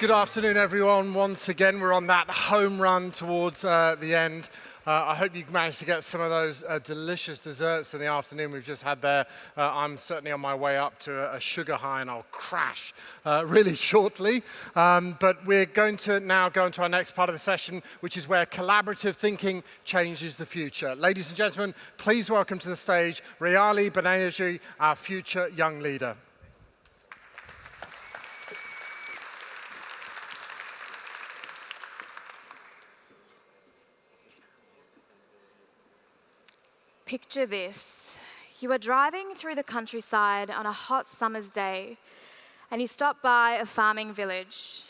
Good afternoon, everyone. Once again, we're on that home run towards the end. I hope you managed to get some of those delicious desserts in the afternoon we've just had there. I'm certainly on my way up to a sugar high, and I'll crash really shortly. But we're going to now go into our next part of the session, which is where collaborative thinking changes the future. Ladies and gentlemen, please welcome to the stage Reali Banerjee, our future young leader. Picture this. You are driving through the countryside on a hot summer's day, and you stop by a farming village.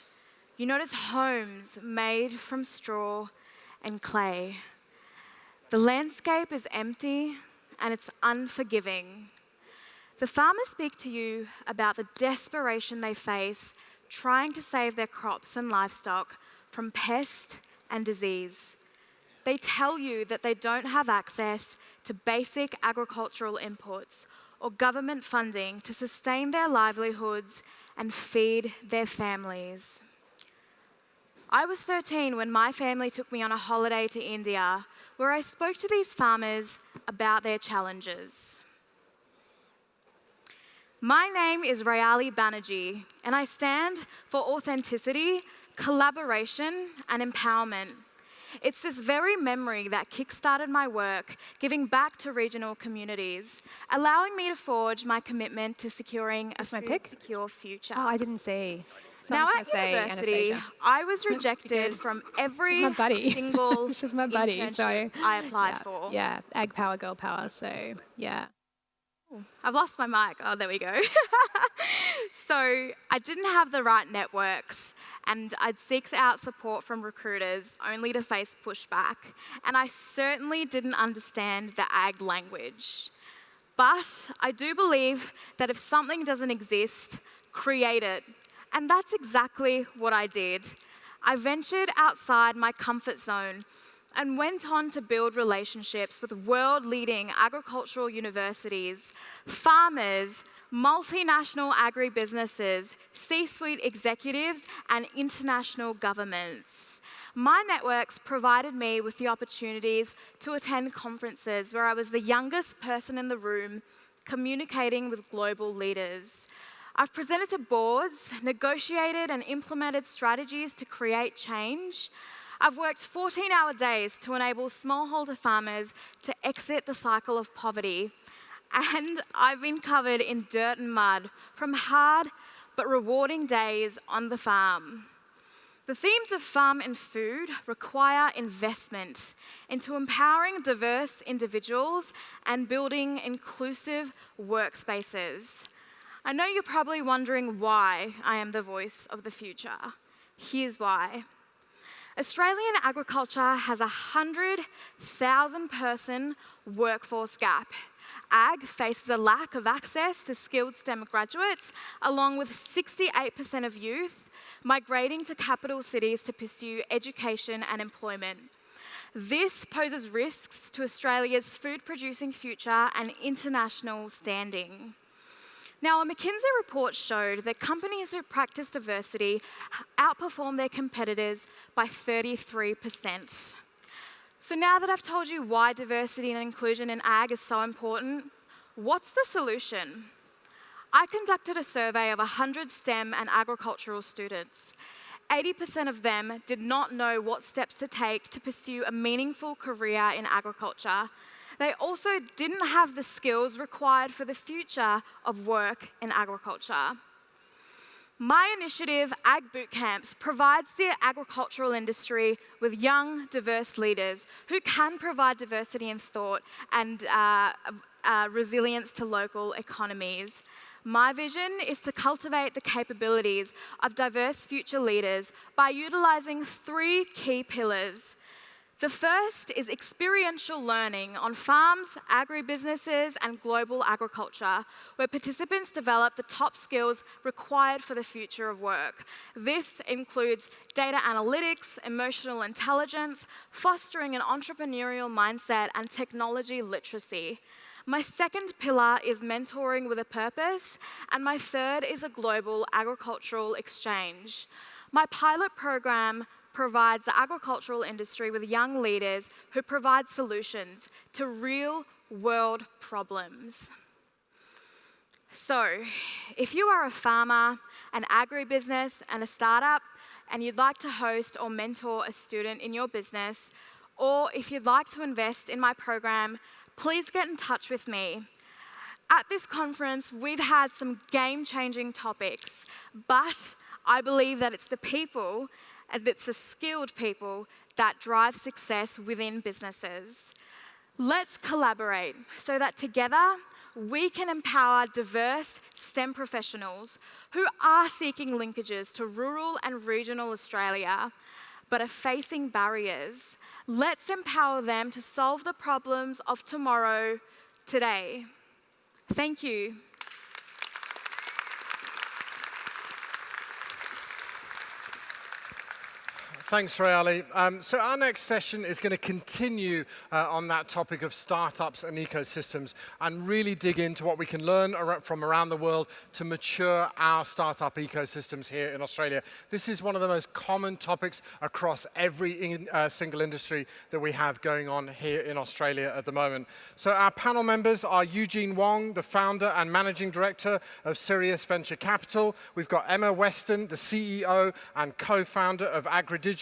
You notice homes made from straw and clay. The landscape is empty and it's unforgiving. The farmers speak to you about the desperation they face trying to save their crops and livestock from pest and disease. They tell you that they don't have access to basic agricultural inputs or government funding to sustain their livelihoods and feed their families. I was 13 when my family took me on a holiday to India, where I spoke to these farmers about their challenges. My name is Reali Banerjee, and I stand for authenticity, collaboration, and empowerment. It's this very memory that kickstarted my work, giving back to regional communities, allowing me to forge my commitment to securing a secure future. Oh, I didn't see. Now at university, I was rejected from every single She's my buddy, internship I applied for. Yeah, Ag Power, Girl Power, so yeah. I've lost my mic. Oh, there we go. So I didn't have the right networks, and I'd seek out support from recruiters only to face pushback. And I certainly didn't understand the ag language. But I do believe that if something doesn't exist, create it. And that's exactly what I did. I ventured outside my comfort zone and went on to build relationships with world-leading agricultural universities, farmers, multinational agribusinesses, C-suite executives, and international governments. My networks provided me with the opportunities to attend conferences where I was the youngest person in the room, communicating with global leaders. I've presented to boards, negotiated and implemented strategies to create change. I've worked 14-hour days to enable smallholder farmers to exit the cycle of poverty. And I've been covered in dirt and mud from hard but rewarding days on the farm. The themes of farm and food require investment into empowering diverse individuals and building inclusive workspaces. I know you're probably wondering why I am the voice of the future. Here's why. Australian agriculture has a 100,000 person workforce gap. Ag faces a lack of access to skilled STEM graduates, along with 68% of youth migrating to capital cities to pursue education and employment. This poses risks to Australia's food-producing future and international standing. Now, a McKinsey report showed that companies who practice diversity outperform their competitors by 33%. So now that I've told you why diversity and inclusion in ag is so important, what's the solution? I conducted a survey of 100 STEM and agricultural students. 80% of them did not know what steps to take to pursue a meaningful career in agriculture. They also didn't have the skills required for the future of work in agriculture. My initiative, Ag Bootcamps, provides the agricultural industry with young, diverse leaders who can provide diversity in thought and resilience to local economies. My vision is to cultivate the capabilities of diverse future leaders by utilising 3 key pillars. The first is experiential learning on farms, agribusinesses, and global agriculture, where participants develop the top skills required for the future of work. This includes data analytics, emotional intelligence, fostering an entrepreneurial mindset, and technology literacy. My second pillar is mentoring with a purpose, and my third is a global agricultural exchange. My pilot program provides the agricultural industry with young leaders who provide solutions to real-world problems. So, if you are a farmer, an agribusiness, and a startup, and you'd like to host or mentor a student in your business, or if you'd like to invest in my program, please get in touch with me. At this conference, we've had some game-changing topics, but I believe that it's the people, and it's the skilled people, that drive success within businesses. Let's collaborate so that together we can empower diverse STEM professionals who are seeking linkages to rural and regional Australia, but are facing barriers. Let's empower them to solve the problems of tomorrow, today. Thank you. Thanks, Rayali. So our next session is going to continue on that topic of startups and ecosystems and really dig into what we can learn from around the world to mature our startup ecosystems here in Australia. This is one of the most common topics across every single industry that we have going on here in Australia at the moment. So our panel members are Eugene Wong, the founder and managing director of Sirius Venture Capital. We've got Emma Weston, the CEO and co-founder of Agri Digital.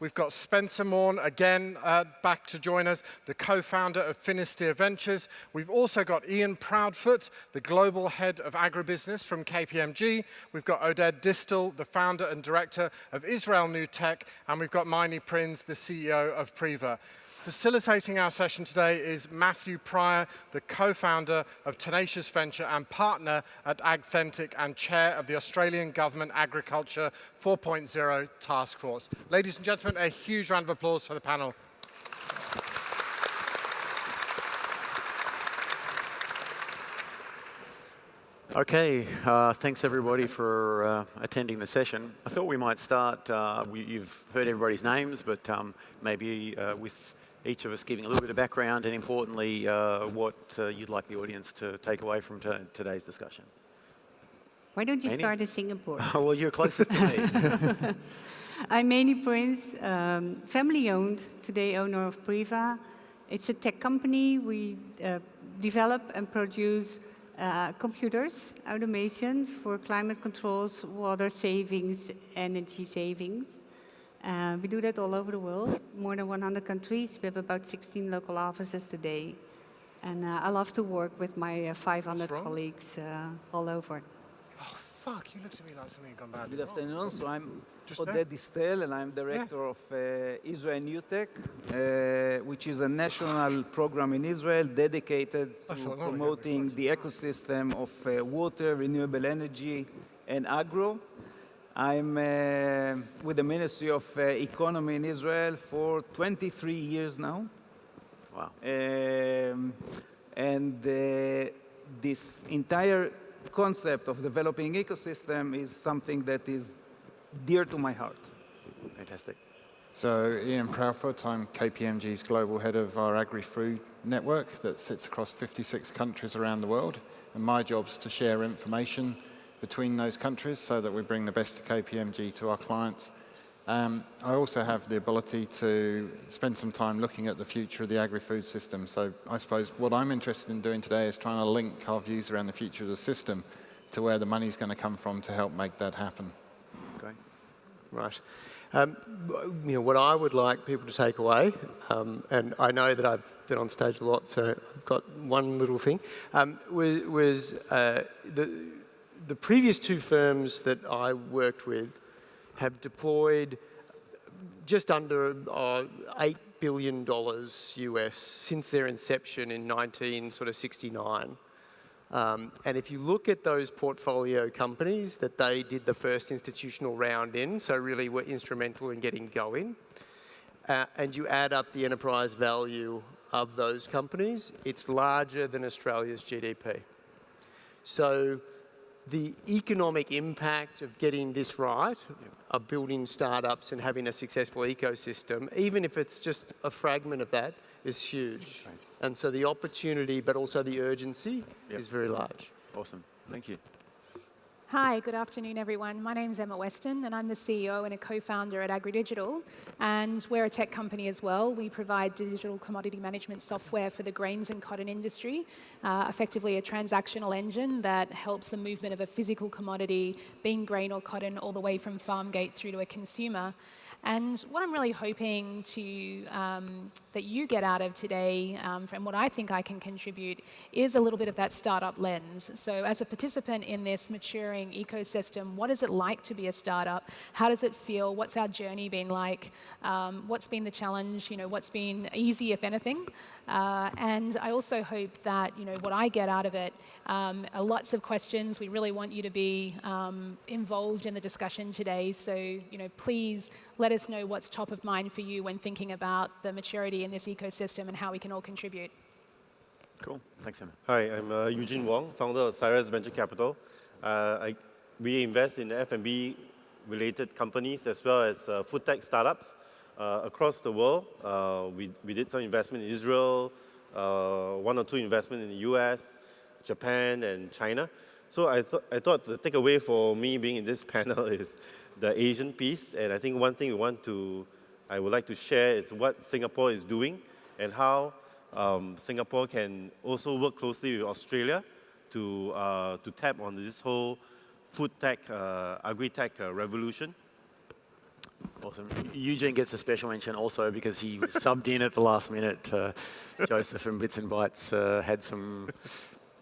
We've got Spencer Maughan, again, back to join us, the co-founder of Finisterre Ventures. We've also got Ian Proudfoot, the global head of agribusiness from KPMG. We've got Oded Distel, the founder and director of Israel New Tech. And we've got Meiny, Prins, the CEO of Pryor. Facilitating our session today is Matthew Pryor, the co-founder of Tenacious Venture and partner at Agthentic and chair of the Australian Government Agriculture 4.0 Task Force. Ladies and gentlemen, a huge round of applause for the panel. Okay, thanks everybody for attending the session. I thought we might start, you've heard everybody's names, but maybe with each of us giving a little bit of background and importantly, what you'd like the audience to take away from today's discussion. Why don't you Meiny? start in Singapore? Oh, well, you're closest to me. I'm Meiny Prins, family-owned, today owner of Pryor. It's a tech company. We develop and produce computers, automation for climate controls, water savings, energy savings. We do that all over the world, more than 100 countries. We have about 16 local offices today. And I love to work with my 500 colleagues all over. Oh, fuck, you looked at me like something had gone bad. Good afternoon. So I'm Just Oded Distel, and I'm director of Israel New Tech, which is a national program in Israel dedicated to promoting the ecosystem of water, renewable energy, and agro. I'm with the Ministry of Economy in Israel for 23 years now. Wow. And this entire concept of developing ecosystem is something that is dear to my heart. Fantastic. So Ian Proudfoot, I'm KPMG's global head of our Agrifood network that sits across 56 countries around the world. And my job's to share information between those countries so that we bring the best of KPMG to our clients. I also have the ability to spend some time looking at the future of the agri-food system. So I suppose what I'm interested in doing today is trying to link our views around the future of the system to where the money's going to come from to help make that happen. Great. Right. What I would like people to take away, and I know that I've been on stage a lot, so I've got one little thing, was the previous two firms that I worked with have deployed just under $8 billion US since their inception in 1969. And if you look at those portfolio companies that they did the first institutional round in, so really were instrumental in getting going, and you add up the enterprise value of those companies, it's larger than Australia's GDP. So the economic impact of getting this right, of building startups and having a successful ecosystem, even if it's just a fragment of that, is huge. Right. And so the opportunity, but also the urgency, is very large. Awesome. Thank you. Hi, good afternoon, everyone. My name's Emma Weston, and I'm the CEO and a co-founder at Agri Digital. And we're a tech company as well. We provide digital commodity management software for the grains and cotton industry, effectively a transactional engine that helps the movement of a physical commodity, being grain or cotton, all the way from farm gate through to a consumer. And what I'm really hoping to that you get out of today, from what I think I can contribute, is a little bit of that startup lens. So as a participant in this maturing ecosystem, what is it like to be a startup? How does it feel? What's our journey been like? What's been the challenge? What's been easy, if anything? And I also hope that what I get out of it are lots of questions. We really want you to be involved in the discussion today. So please let us know what's top of mind for you when thinking about the maturity in this ecosystem and how we can all contribute. Cool. Thanks, Emma. Hi, I'm Eugene Wong, founder of Cyrus Venture Capital. We invest in F&B related companies as well as food tech startups across the world. We did some investment in Israel, 1 or 2 investments in the US, Japan, and China. So I thought the takeaway for me being in this panel is the Asian piece. And I think one thing I would like to share is what Singapore is doing and how Singapore can also work closely with Australia to tap on this whole food tech, agri-tech revolution. Awesome. Eugene gets a special mention also because he was subbed in at the last minute. Joseph from Bits and Bytes had some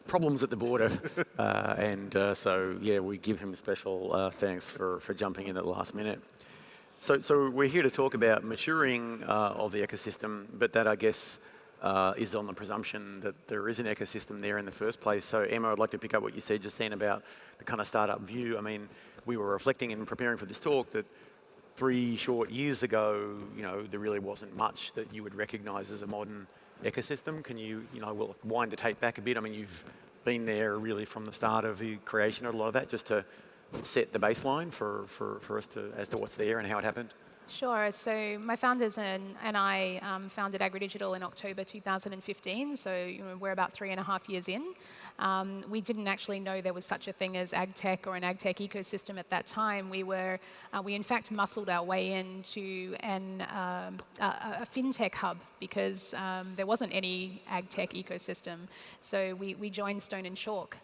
problems at the border. So we give him special thanks for jumping in at the last minute. So we're here to talk about maturing of the ecosystem, but that, I guess, is on the presumption that there is an ecosystem there in the first place. So Emma, I'd like to pick up what you said just then about the kind of startup view. I mean, we were reflecting and preparing for this talk that 3 short years ago, there really wasn't much that you would recognise as a modern ecosystem. Can you, we'll wind the tape back a bit. I mean, you've been there really from the start of the creation of a lot of that, just to set the baseline for us as to what's there and how it happened. Sure. So my founders and I founded Agri Digital in October 2015. So we're about 3.5 years in. We didn't actually know there was such a thing as ag tech or an ag tech ecosystem at that time. We in fact muscled our way into a fintech hub because there wasn't any ag tech ecosystem. So we joined Stone and Chalk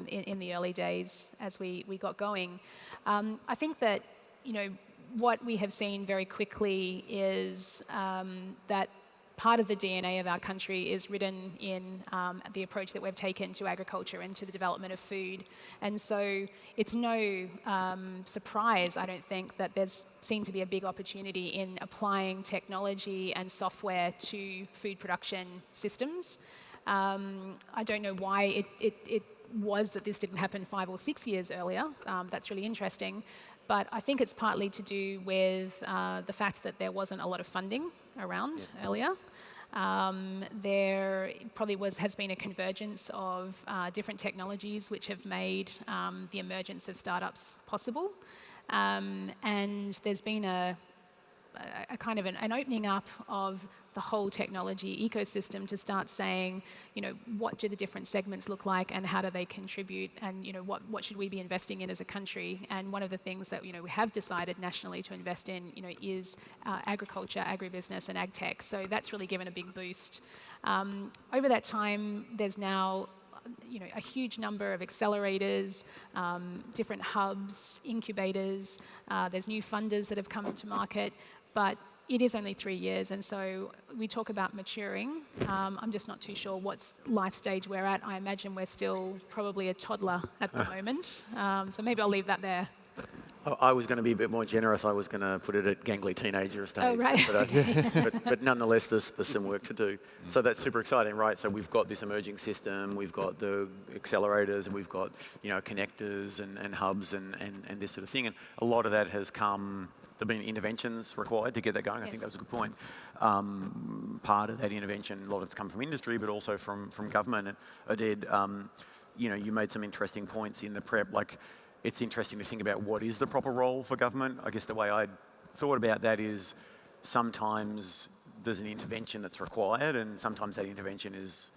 in the early days as we got going. I think that what we have seen very quickly is that part of the DNA of our country is written in the approach that we've taken to agriculture and to the development of food. And so it's no surprise, I don't think, that there's seemed to be a big opportunity in applying technology and software to food production systems. I don't know why it was that this didn't happen 5 or 6 years earlier. That's really interesting. But I think it's partly to do with the fact that there wasn't a lot of funding around earlier. There probably has been a convergence of different technologies which have made the emergence of startups possible. And there's been a kind of an opening up of the whole technology ecosystem to start saying, what do the different segments look like and how do they contribute, and what should we be investing in as a country? And one of the things that we have decided nationally to invest in is agriculture, agribusiness, and ag tech. So that's really given a big boost. Over that time, there's now a huge number of accelerators, different hubs, incubators. There's new funders that have come to market, but it is only 3 years, and so we talk about maturing. I'm just not too sure what life stage we're at. I imagine we're still probably a toddler at the moment, so maybe I'll leave that there. I was going to be a bit more generous. I was going to put it at gangly teenager stage. Oh, right. But nonetheless, there's some work to do. So that's super exciting, right? So we've got this emerging system, we've got the accelerators, and we've got connectors and hubs and this sort of thing. And a lot of that has come. There have been interventions required to get that going. I think that was a good point. Part of that intervention, a lot of it's come from industry, but also from government. And Oded, you made some interesting points in the prep. Like, it's interesting to think about what is the proper role for government. I guess the way I thought about that is sometimes there's an intervention that's required, and sometimes that intervention is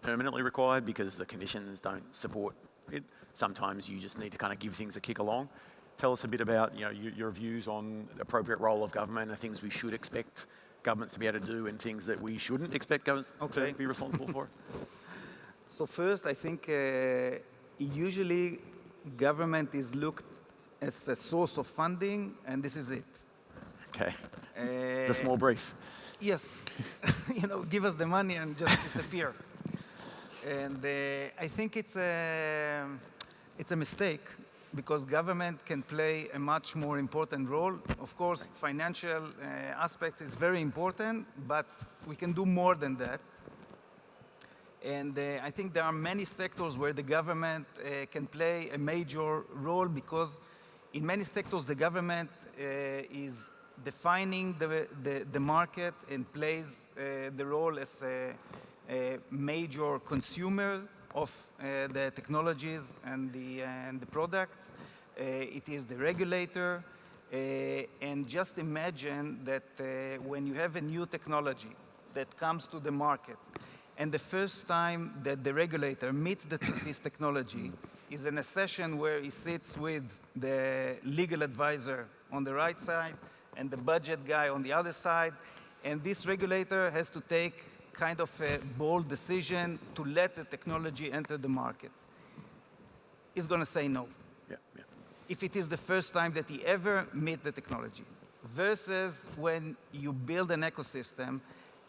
permanently required because the conditions don't support it. sometimes you just need to kind of give things a kick along. Tell us a bit about your views on the appropriate role of government and things we should expect governments to be able to do and things that we shouldn't expect governments to be responsible for. So first, I think usually government is looked as a source of funding, and this is it. Okay. The small brief. Yes. Give us the money and just disappear. And I think it's a mistake, because government can play a much more important role. Of course, financial aspects is very important, but we can do more than that. And I think there are many sectors where the government can play a major role, because in many sectors the government is defining the market and plays the role as a major consumer of the technologies and the products. It is the regulator. And just imagine that when you have a new technology that comes to the market, and the first time that the regulator meets this technology is in a session where he sits with the legal advisor on the right side and the budget guy on the other side, and this regulator has to take kind of a bold decision to let the technology enter the market. He's going to say no. Yeah. If it is the first time that he ever meet the technology, versus when you build an ecosystem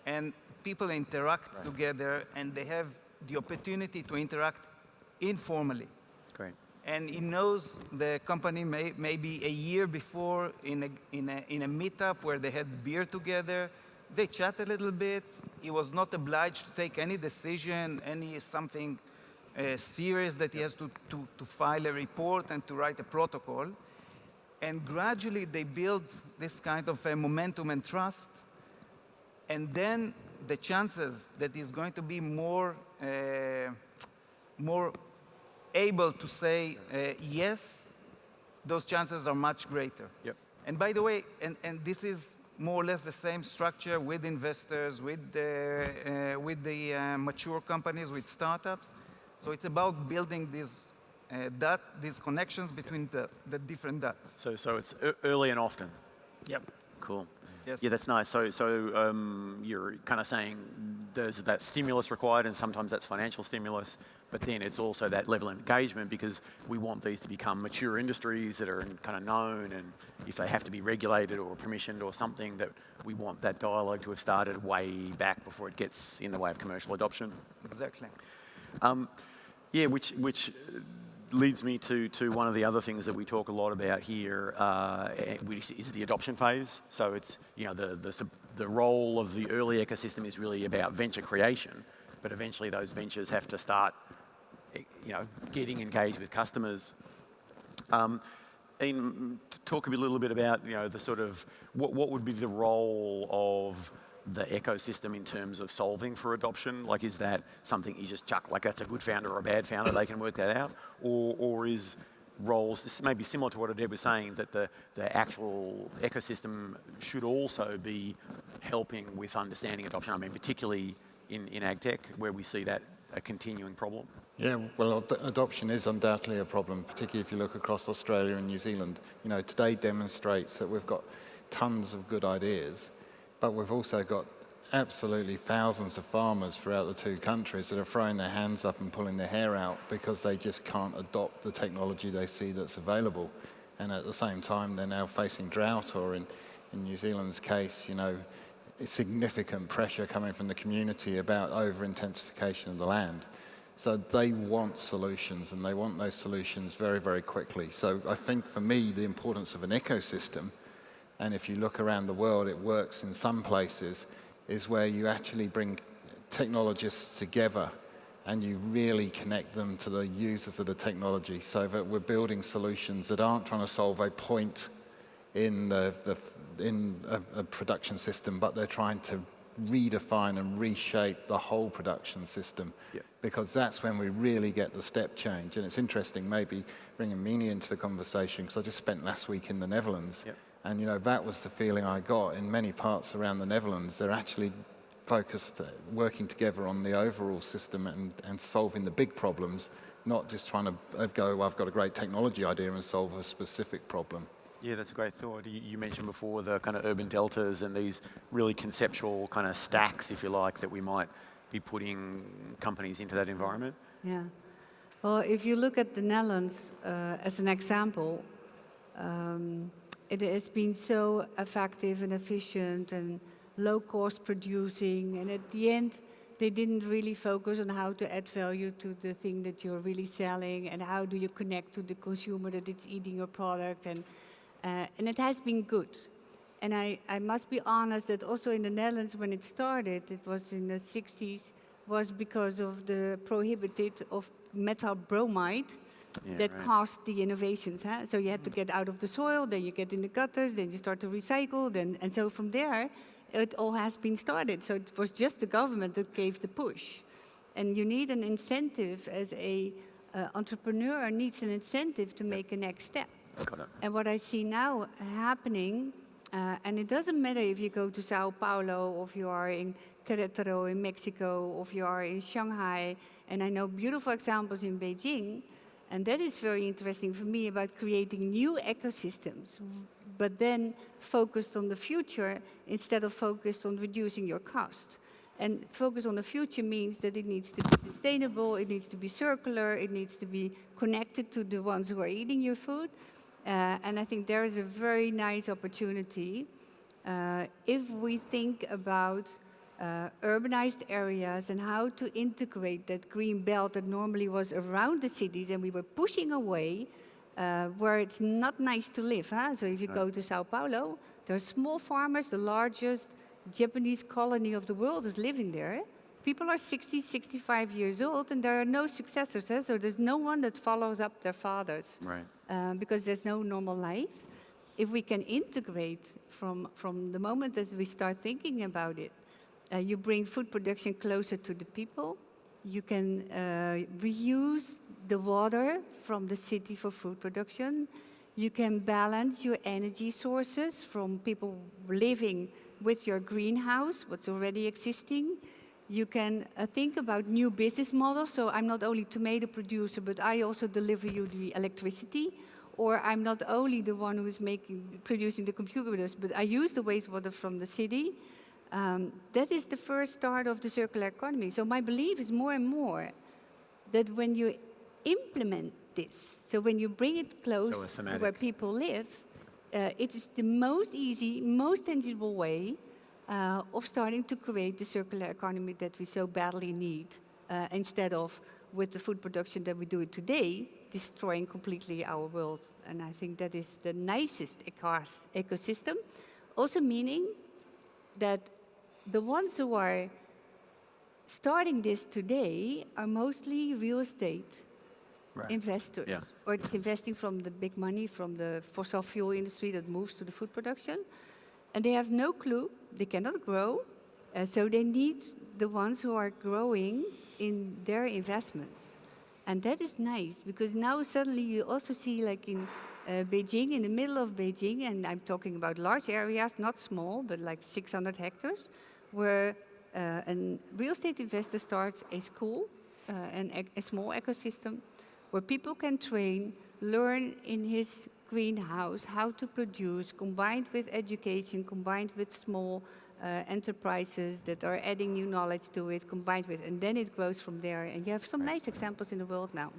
and people interact together and they have the opportunity to interact informally. Great. And he knows the company maybe a year before in a meetup where they had beer together. They chat a little bit. He was not obliged to take any decision, something serious that he has to file a report and to write a protocol. And gradually they build this kind of momentum and trust. And then the chances that he's going to be more able to say yes, those chances are much greater. Yep. And by the way, and this is more or less the same structure with investors, with the mature companies, with startups. So it's about building these connections between the different dots. So it's early and often. Yep. Cool. Yes. Yeah, that's nice. So you're kind of saying there's that stimulus required, and sometimes that's financial stimulus, but then it's also that level of engagement, because we want these to become mature industries that are kind of known, and if they have to be regulated or permissioned or something, that we want that dialogue to have started way back before it gets in the way of commercial adoption. Exactly. Which leads me to one of the other things that we talk a lot about here, which is the adoption phase. So it's, the role of the early ecosystem is really about venture creation, but eventually those ventures have to start, getting engaged with customers. Talk a little bit about, the sort of, what would be the role of the ecosystem in terms of solving for adoption? Like, is that something you just chuck, like that's a good founder or a bad founder, they can work that out? Or is roles, this may be similar to what Oded was saying, that the actual ecosystem should also be helping with understanding adoption? I mean, particularly in ag tech, where we see that a continuing problem. Yeah, well, adoption is undoubtedly a problem, particularly if you look across Australia and New Zealand. Today demonstrates that we've got tons of good ideas, but we've also got absolutely thousands of farmers throughout the two countries that are throwing their hands up and pulling their hair out because they just can't adopt the technology they see that's available. And at the same time, they're now facing drought, or in New Zealand's case, significant pressure coming from the community about over-intensification of the land. So they want solutions, and they want those solutions very, very quickly. So I think for me, the importance of an ecosystem, and if you look around the world, it works in some places, is where you actually bring technologists together and you really connect them to the users of the technology, so that we're building solutions that aren't trying to solve a point in a production system, but they're trying to redefine and reshape the whole production system. Yeah. Because that's when we really get the step change. And it's interesting, maybe bringing Meiny into the conversation, because I just spent last week in the Netherlands. Yep. And that was the feeling I got in many parts around the Netherlands. They're actually focused, working together on the overall system and solving the big problems, not just trying to go, well, I've got a great technology idea and solve a specific problem. Yeah, that's a great thought. You mentioned before the kind of urban deltas and these really conceptual kind of stacks, if you like, that we might be putting companies into that environment. Yeah. Well, if you look at the Netherlands as an example, it has been so effective and efficient and low-cost producing, and at the end, they didn't really focus on how to add value to the thing that you're really selling and how do you connect to the consumer that it's eating your product, and it has been good. And I must be honest that also in the Netherlands when it started, it was in the 60s, was because of the prohibited of metal bromide that caused the innovations. Huh? So you had to get out of the soil, then you get in the gutters, then you start to recycle, and so from there, it all has been started. So it was just the government that gave the push. And you need an incentive as a entrepreneur needs an incentive to make a next step. Got it. And what I see now happening, and it doesn't matter if you go to Sao Paulo, or if you are in Querétaro in Mexico, or if you are in Shanghai, and I know beautiful examples in Beijing, and that is very interesting for me about creating new ecosystems, but then focused on the future instead of focused on reducing your cost. And focus on the future means that it needs to be sustainable, it needs to be circular, it needs to be connected to the ones who are eating your food. And I think there is a very nice opportunity if we think about urbanized areas and how to integrate that green belt that normally was around the cities and we were pushing away where it's not nice to live. Huh? So if you go to Sao Paulo, there are small farmers, the largest Japanese colony of the world is living there. People are 60, 65 years old, and there are no successors, so there's no one that follows up their fathers, because there's no normal life. If we can integrate from the moment that we start thinking about it, you bring food production closer to the people, you can reuse the water from the city for food production, you can balance your energy sources from people living with your greenhouse, what's already existing. You can think about new business models. So I'm not only tomato producer, but I also deliver you the electricity. Or I'm not only the one who's producing the computers, but I use the wastewater from the city. That is the first start of the circular economy. So my belief is more and more that when you implement this, so when you bring it close to where people live, it is the most easy, most tangible way of starting to create the circular economy that we so badly need, instead of with the food production that we do it today, destroying completely our world. And I think that is the nicest ecosystem. Also meaning that the ones who are starting this today are mostly real estate investors, or it's investing from the big money from the fossil fuel industry that moves to the food production, and they have no clue, they cannot grow, so they need the ones who are growing in their investments. And that is nice, because now suddenly you also see, like in Beijing, in the middle of Beijing, and I'm talking about large areas, not small, but like 600 hectares, where a real estate investor starts a school, a small ecosystem, where people can train, learn in his greenhouse how to produce, combined with education, combined with small enterprises that are adding new knowledge to it, combined with, and then it grows from there. And you have some nice examples in the world now.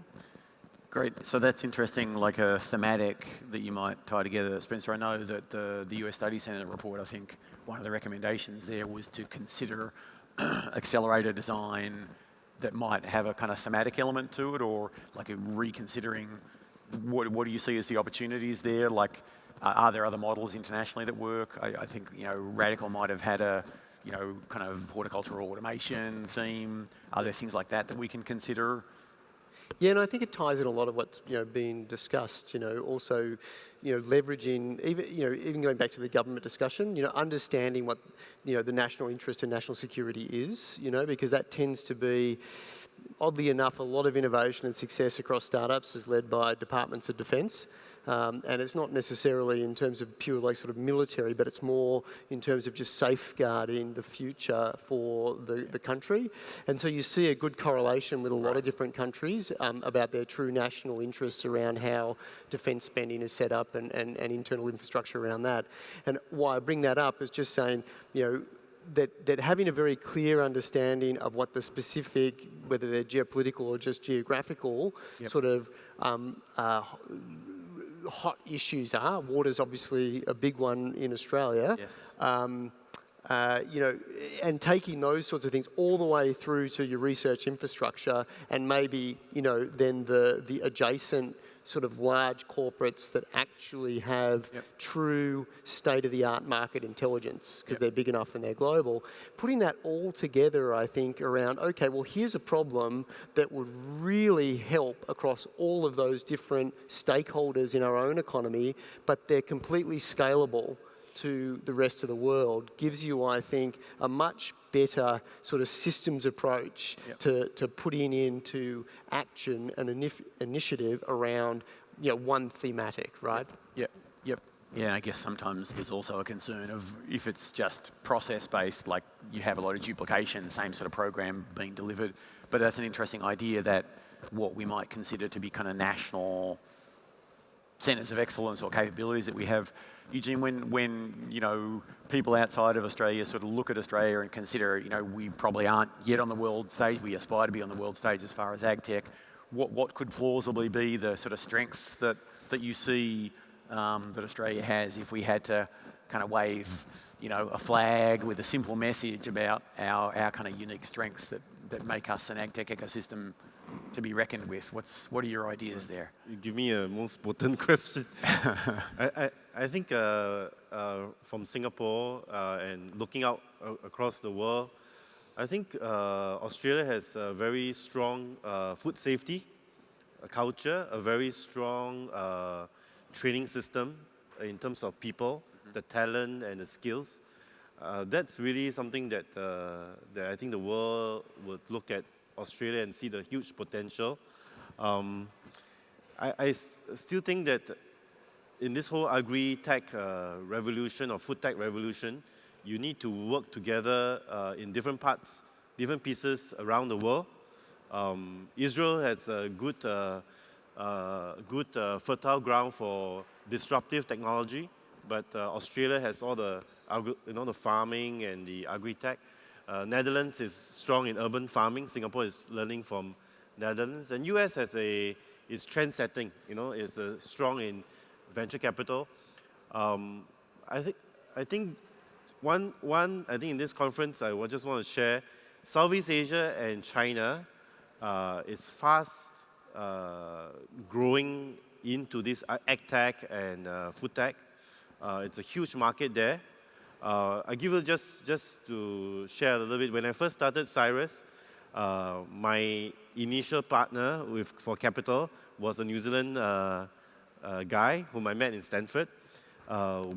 Great. So that's interesting, like a thematic that you might tie together. Spencer, I know that the US Study Centre report, I think one of the recommendations there was to consider accelerator design that might have a kind of thematic element to it, or like a reconsidering what do you see as the opportunities there? Like, are there other models internationally that work? I think, Radical might have had a, kind of horticultural automation theme. Are there things like that we can consider? Yeah, and I think it ties in a lot of what's being discussed. Also, leveraging even going back to the government discussion. Understanding what the national interest and national security is. Because that tends to be oddly enough, a lot of innovation and success across startups is led by departments of defence. And it's not necessarily in terms of pure like sort of military, but it's more in terms of just safeguarding the future for the country. And so you see a good correlation with a lot of different countries about their true national interests around how defence spending is set up and internal infrastructure around that. And why I bring that up is just saying, you know, that having a very clear understanding of what the specific, whether they're geopolitical or just geographical, sort of hot issues are. Water's obviously a big one in Australia. Yes. You know, and taking those sorts of things all the way through to your research infrastructure, and maybe, you know, then the adjacent sort of large corporates that actually have true state-of-the-art market intelligence, because they're big enough and they're global. Putting that all together, I think, around, okay, well, here's a problem that would really help across all of those different stakeholders in our own economy, but they're completely scalable to the rest of the world, gives you, I think, a much better sort of systems approach to putting into action an initiative around, you know, one thematic, right? Yep. Yeah, I guess sometimes there's also a concern of if it's just process-based, like you have a lot of duplication, the same sort of program being delivered. But that's an interesting idea that what we might consider to be kind of national centres of excellence or capabilities that we have. Eugene, when you know, people outside of Australia sort of look at Australia and consider, you know, we probably aren't yet on the world stage, we aspire to be on the world stage as far as ag tech, what could plausibly be the sort of strengths that you see that Australia has if we had to kind of wave, you know, a flag with a simple message about our kind of unique strengths that make us an ag tech ecosystem to be reckoned with? What are your ideas there? You give me a most potent question. I think from Singapore and looking out across the world, I think Australia has a very strong food safety culture, a very strong training system in terms of people, the talent and the skills. That's really something that I think the world would look at Australia and see the huge potential. I still think that in this whole agri-tech revolution or food tech revolution, you need to work together in different parts, different pieces around the world. Israel has a good fertile ground for disruptive technology, but Australia has all the the farming and the agri-tech. Netherlands is strong in urban farming. Singapore is learning from Netherlands, and US is trend-setting. Is strong in venture capital. I think in this conference I just want to share Southeast Asia and China is fast growing into this ag tech and food tech. It's a huge market there. I give you just to share a little bit. When I first started Cyrus, my initial partner for capital was a New Zealand guy whom I met in Stanford.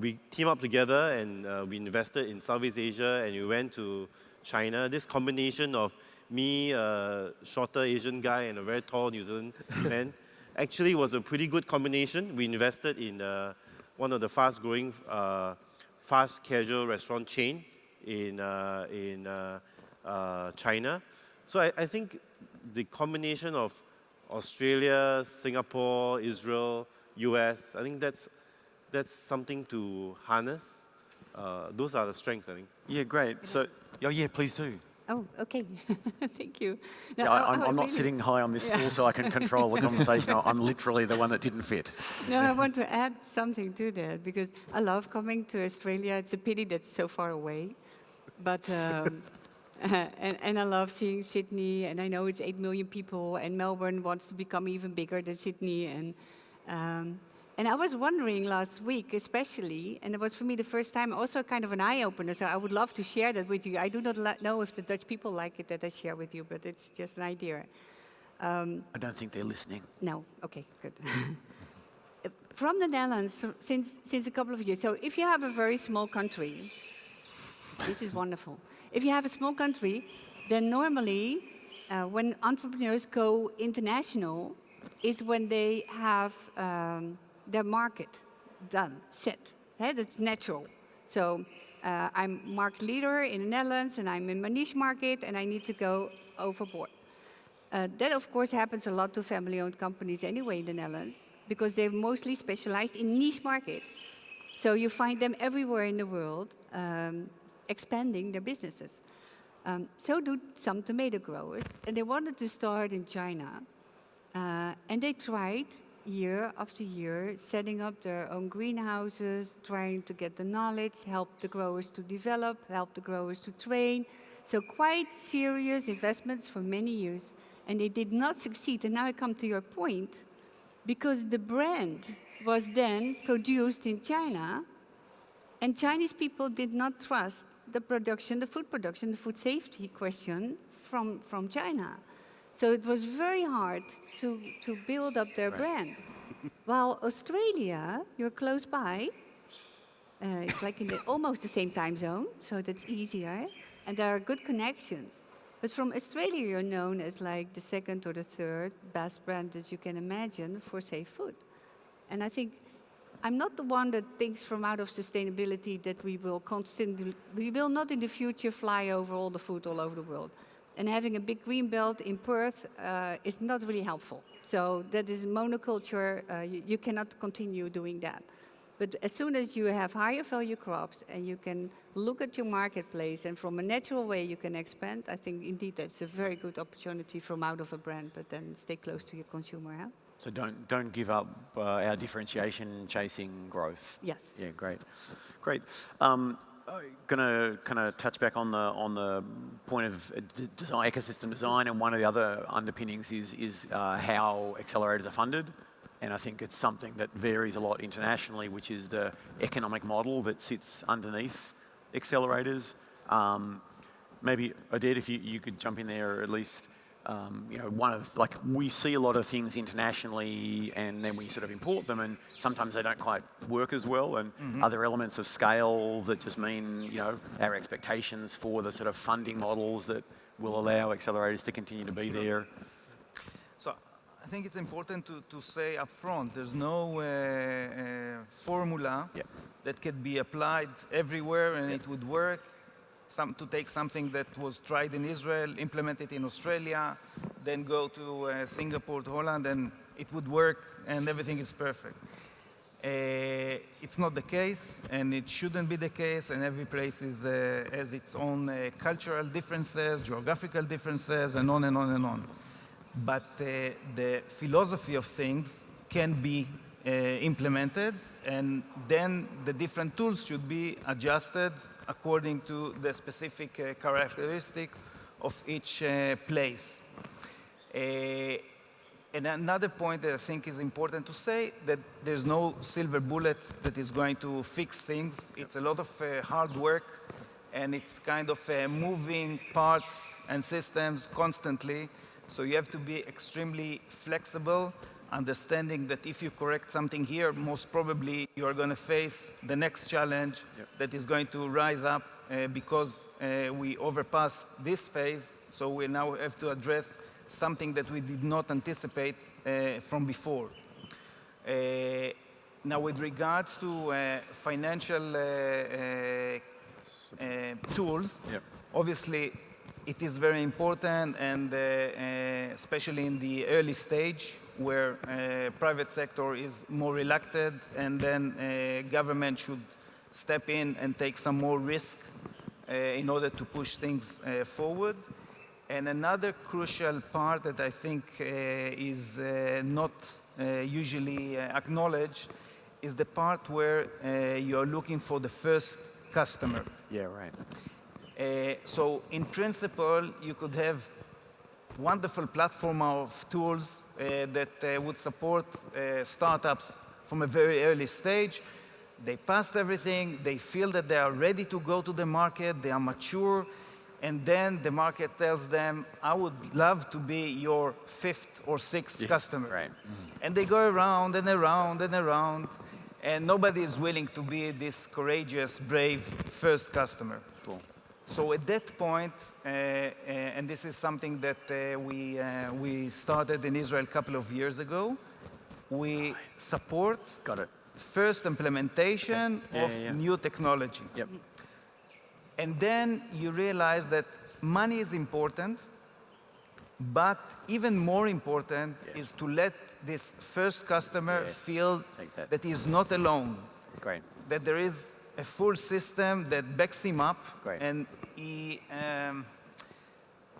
We teamed up together and we invested in Southeast Asia, and we went to China. This combination of me, a shorter Asian guy, and a very tall New Zealand man actually was a pretty good combination. We invested in one of the fast-growing fast casual restaurant chain in China. So I think the combination of Australia, Singapore, Israel, US, I think that's something to harness. Those are the strengths, I think. Yeah, great. So, please do. Oh, okay. Thank you. No, I'm not sitting high on this stool so I can control the conversation. I'm literally the one that didn't fit. No, I want to add something to that because I love coming to Australia. It's a pity that's so far away. But, and I love seeing Sydney, and I know it's 8 million people, and Melbourne wants to become even bigger than Sydney. And I was wondering last week especially, and it was for me the first time also kind of an eye-opener, so I would love to share that with you. I do not know if the Dutch people like it that I share with you, but it's just an idea. I don't think they're listening. No, okay, good. From the Netherlands, since a couple of years, so if you have a very small country, this is wonderful. If you have a small country, then normally when entrepreneurs go international is when they have their market done, set. That's natural. So I'm market leader in the Netherlands, and I'm in my niche market, and I need to go overboard. That, of course, happens a lot to family-owned companies anyway in the Netherlands, because they're mostly specialized in niche markets. So you find them everywhere in the world expanding their businesses. So do some tomato growers, and they wanted to start in China. And they tried year after year, setting up their own greenhouses, trying to get the knowledge, help the growers to develop, help the growers to train. So quite serious investments for many years. And they did not succeed. And now I come to your point, because the brand was then produced in China, and Chinese people did not trust the production, the food safety question from China. So it was very hard to build up their brand. While Australia, you're close by, it's like in almost the same time zone, so that's easier, and there are good connections. But from Australia, you're known as like the second or the third best brand that you can imagine for safe food. And I think I'm not the one that thinks from out of sustainability that we will not in the future fly over all the food all over the world. And having a big green belt in Perth is not really helpful. So that is monoculture. You cannot continue doing that. But as soon as you have higher value crops and you can look at your marketplace and from a natural way you can expand, I think indeed that's a very good opportunity from out of a brand, but then stay close to your consumer. Huh? So don't give up our differentiation chasing growth. Yes. Yeah, great. Going to kind of touch back on the point of design, ecosystem design, and one of the other underpinnings is how accelerators are funded. And I think it's something that varies a lot internationally, which is the economic model that sits underneath accelerators. Maybe, Oded, if you could jump in there, or at least, we see a lot of things internationally and then we sort of import them and sometimes they don't quite work as well, and other elements of scale that just mean, our expectations for the sort of funding models that will allow accelerators to continue to be there. So I think it's important to say up front, there's no formula that can be applied everywhere and it would work. To take something that was tried in Israel, implement it in Australia, then go to Singapore, to Holland, and it would work and everything is perfect. It's not the case, and it shouldn't be the case, and every place has its own cultural differences, geographical differences, and on and on and on. But the philosophy of things can be implemented, and then the different tools should be adjusted according to the specific characteristic of each place. And another point that I think is important to say, that there's no silver bullet that is going to fix things. It's a lot of hard work, and it's kind of moving parts and systems constantly. So you have to be extremely flexible, understanding that if you correct something here, most probably you are going to face the next challenge that is going to rise up because we overpassed this phase. So we now have to address something that we did not anticipate from before. Now, with regards to financial tools, obviously it is very important, and especially in the early stage where private sector is more reluctant, and then government should step in and take some more risk in order to push things forward. And another crucial part that I think is not usually acknowledged is the part where you're looking for the first customer. Yeah, right. So in principle, you could have wonderful platform of tools that would support startups from a very early stage. They passed everything, they feel that they are ready to go to the market, they are mature, and then the market tells them, I would love to be your fifth or sixth customer. Right. And they go around and around and around, and nobody is willing to be this courageous, brave first customer. Cool. So at that point, and this is something that we started in Israel a couple of years ago, we support first implementation of new technology. Yep. And then you realize that money is important, but even more important is to let this first customer feel that he's not alone. Great. That there is a full system that backs him up, and he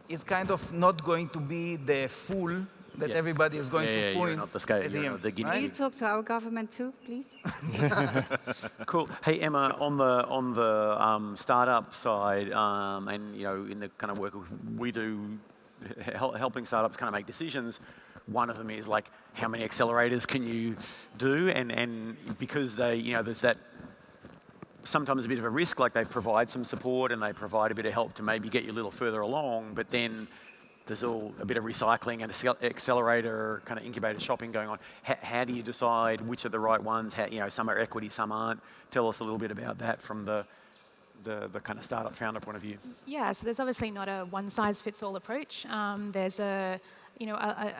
is kind of not going to be the fool that everybody is going to point not the scale, at you're him. not the guinea Can Right? you talk to our government too, please? Cool. Hey Emma, on the startup side, and in the kind of work we do, helping startups kind of make decisions. One of them is like, how many accelerators can you do? And because there's that sometimes a bit of a risk, like they provide some support and they provide a bit of help to maybe get you a little further along, but then there's all a bit of recycling and accelerator, kind of incubator shopping going on. How do you decide which are the right ones? How, some are equity, some aren't. Tell us a little bit about that from the kind of startup founder point of view. Yeah, so there's obviously not a one-size-fits-all approach. There's a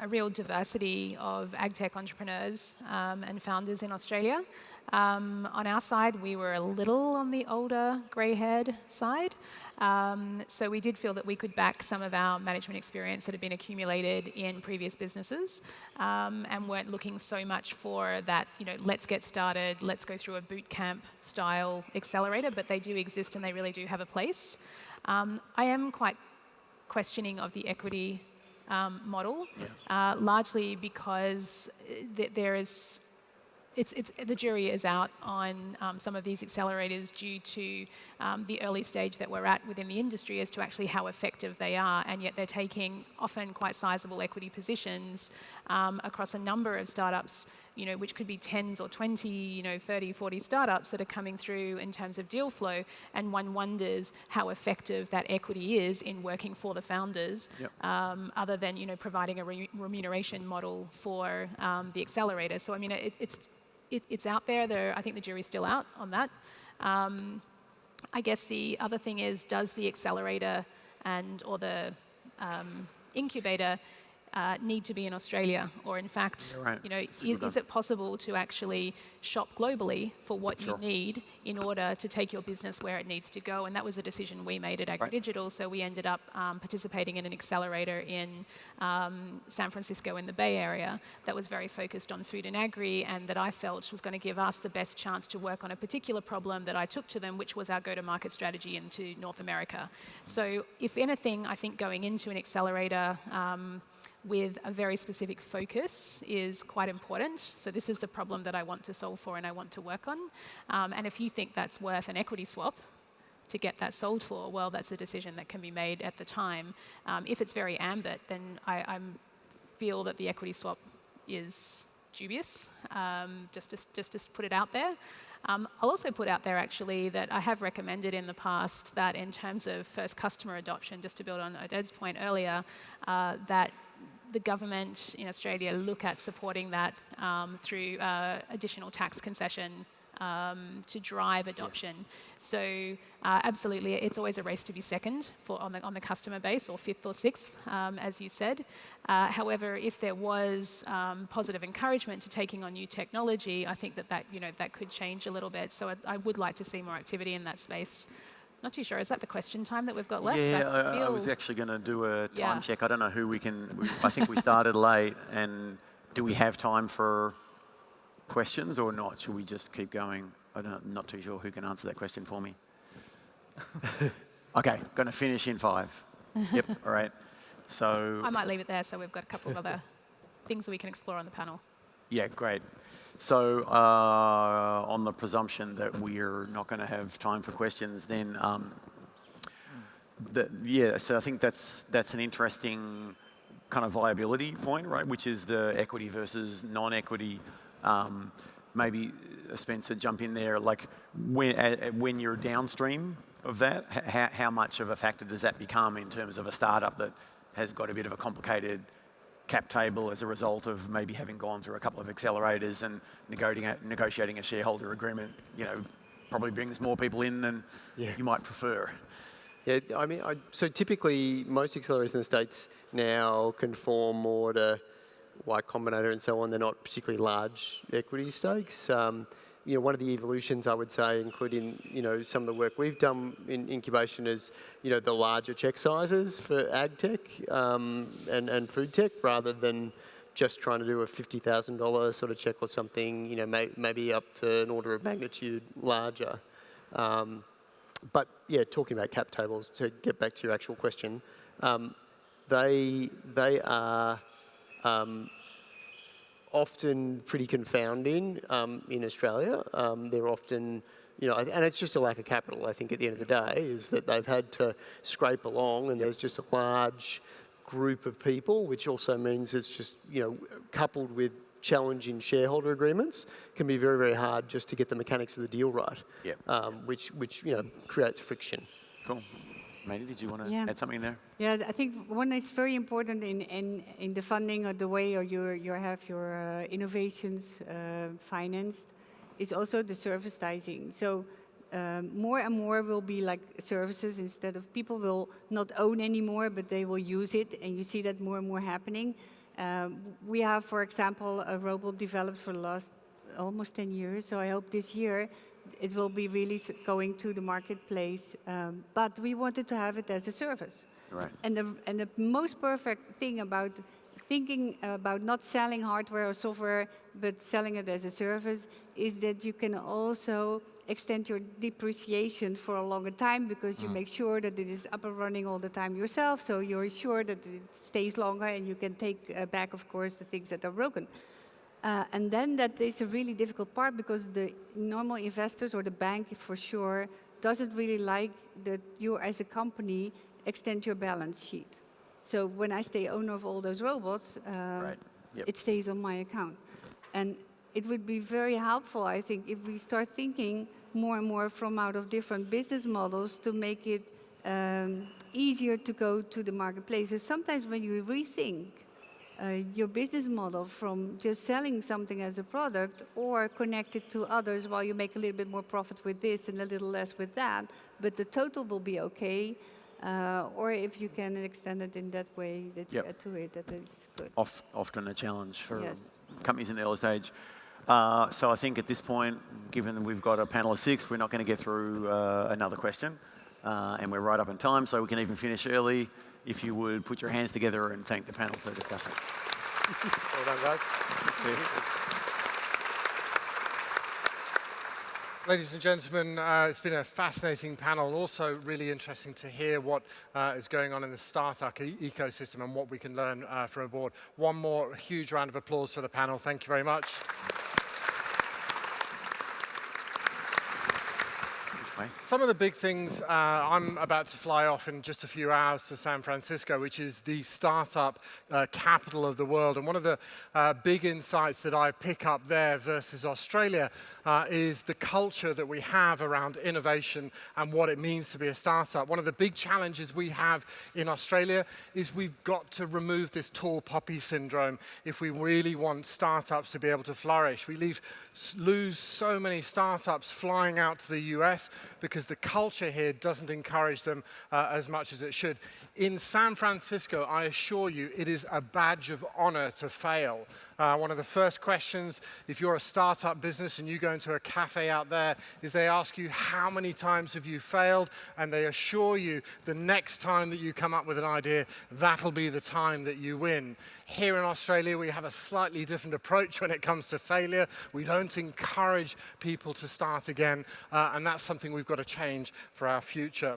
real diversity of ag tech entrepreneurs and founders in Australia. On our side, we were a little on the older, grey-haired side. So we did feel that we could back some of our management experience that had been accumulated in previous businesses and weren't looking so much for that, let's get started, let's go through a boot camp style accelerator, but they do exist and they really do have a place. I am quite questioning of the equity model, largely because the jury is out on some of these accelerators due to the early stage that we're at within the industry as to actually how effective they are, and yet they're taking often quite sizable equity positions across a number of startups, which could be 10s or 20, 30, 40 startups that are coming through in terms of deal flow, and one wonders how effective that equity is in working for the founders, other than providing a remuneration model for the accelerator. So I mean, it's out there. I think the jury's still out on that. I guess the other thing is, does the accelerator or the incubator need to be in Australia? Or in fact, is it possible to actually shop globally for what you need in order to take your business where it needs to go? And that was a decision we made at Agri Digital. So we ended up participating in an accelerator in San Francisco in the Bay Area that was very focused on food and agri, and that I felt was going to give us the best chance to work on a particular problem that I took to them, which was our go-to-market strategy into North America. So if anything, I think going into an accelerator with a very specific focus is quite important. So this is the problem that I want to solve for and I want to work on. And if you think that's worth an equity swap to get that sold for, well, that's a decision that can be made at the time. If it's very ambit, then I feel that the equity swap is dubious, just to put it out there. I'll also put out there actually that I have recommended in the past that in terms of first customer adoption, just to build on Oded's point earlier, that the government in Australia look at supporting that through additional tax concession to drive adoption. So absolutely, it's always a race to be second on the customer base, or fifth or sixth, as you said. However, if there was positive encouragement to taking on new technology, I think that could change a little bit. So I would like to see more activity in that space. Not too sure. Is that the question time that we've got left? Yeah, I was actually going to do a time check. I don't know who we can... I think we started late, and do we have time for questions or not? Should we just keep going? I'm not too sure who can answer that question for me. Okay, going to finish in 5. Yep, all right. So... I might leave it there, so we've got a couple of other things that we can explore on the panel. Yeah, great. So on the presumption that we're not going to have time for questions, then so I think that's an interesting kind of viability point, right? Which is the equity versus non-equity. Maybe Spencer, jump in there. Like when you're downstream of that, how much of a factor does that become in terms of a startup that has got a bit of a complicated cap table as a result of maybe having gone through a couple of accelerators and negotiating a shareholder agreement, probably brings more people in than you might prefer. Yeah, I mean, so typically most accelerators in the States now conform more to Y Combinator and so on. They're not particularly large equity stakes. You know, one of the evolutions I would say, including, you know, some of the work we've done in incubation is, you know, the larger check sizes for ag tech and food tech rather than just trying to do a $50,000 sort of check or something, you know, maybe up to an order of magnitude larger. But yeah, talking about cap tables, to get back to your actual question, they are often pretty confounding in Australia. They're often, you know, and it's just a lack of capital, I think, at the end of the day, is that they've had to scrape along and there's just a large group of people, which also means it's just, you know, coupled with challenging shareholder agreements, can be very, very hard just to get the mechanics of the deal right, which you know, creates friction. Cool. Meiny, did you want to add something there? Yeah, I think one is very important in the funding or the way or you have your innovations financed is also the servicizing. So more and more will be like services instead of people will not own anymore, but they will use it, and you see that more and more happening. We have, for example, a robot developed for the last almost 10 years, so I hope this year it will be really going to the marketplace. But we wanted to have it as a service. Right. And the most perfect thing about thinking about not selling hardware or software, but selling it as a service, is that you can also extend your depreciation for a longer time because you make sure that it is up and running all the time yourself, so you're sure that it stays longer and you can take back, of course, the things that are broken. And then that is a really difficult part because the normal investors or the bank, for sure, doesn't really like that you as a company extend your balance sheet. So when I stay owner of all those robots, it stays on my account. And it would be very helpful, I think, if we start thinking more and more from out of different business models to make it easier to go to the marketplace. So sometimes when you rethink your business model from just selling something as a product or connect it to others while you make a little bit more profit with this and a little less with that, but the total will be okay. Or if you can extend it in that way that you add to it, that is good. Often a challenge for companies in the early stage. So I think at this point, given that we've got a panel of 6, we're not going to get through another question. And we're right up in time, so we can even finish early. If you would put your hands together and thank the panel for the discussion. Well done, guys. Ladies and gentlemen, it's been a fascinating panel, and also really interesting to hear what is going on in the startup ecosystem and what we can learn from aboard. One more huge round of applause for the panel. Thank you very much. Some of the big things, I'm about to fly off in just a few hours to San Francisco, which is the startup capital of the world. And one of the big insights that I pick up there versus Australia is the culture that we have around innovation and what it means to be a startup. One of the big challenges we have in Australia is we've got to remove this tall poppy syndrome if we really want startups to be able to flourish. We lose so many startups flying out to the US because the culture here doesn't encourage them as much as it should. In San Francisco, I assure you, it is a badge of honor to fail. One of the first questions, if you're a startup business and you go into a cafe out there, is they ask you, how many times have you failed? And they assure you the next time that you come up with an idea, that'll be the time that you win. Here in Australia, we have a slightly different approach when it comes to failure. We don't encourage people to start again, and that's something we've got to change for our future.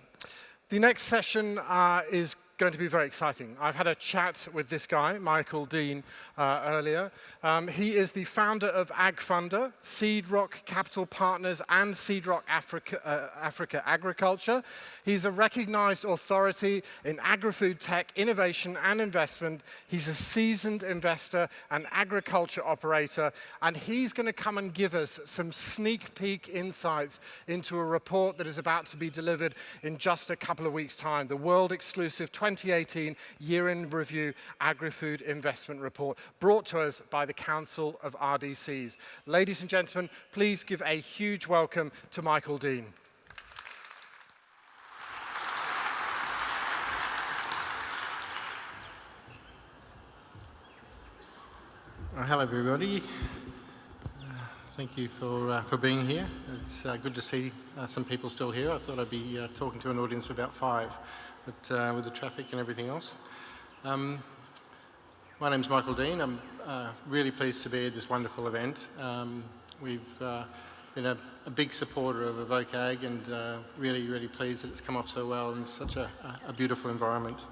The next session is going to be very exciting. I've had a chat with this guy, Michael Dean, earlier. He is the founder of AgFunder, Seed Rock Capital Partners, and Seed Rock Africa Agriculture. He's a recognized authority in agri-food tech, innovation, and investment. He's a seasoned investor and agriculture operator, and he's going to come and give us some sneak peek insights into a report that is about to be delivered in just a couple of weeks' time, the world exclusive 2018 Year-in Review Agri-Food Investment Report, brought to us by the Council of RDCs. Ladies and gentlemen, please give a huge welcome to Michael Dean. Hello, everybody. Thank you for being here. It's good to see some people still here. I thought I'd be talking to an audience of about 5, but with the traffic and everything else. My name's Michael Dean. I'm really pleased to be at this wonderful event. We've been a big supporter of evokeAG and really, really pleased that it's come off so well in such a beautiful environment.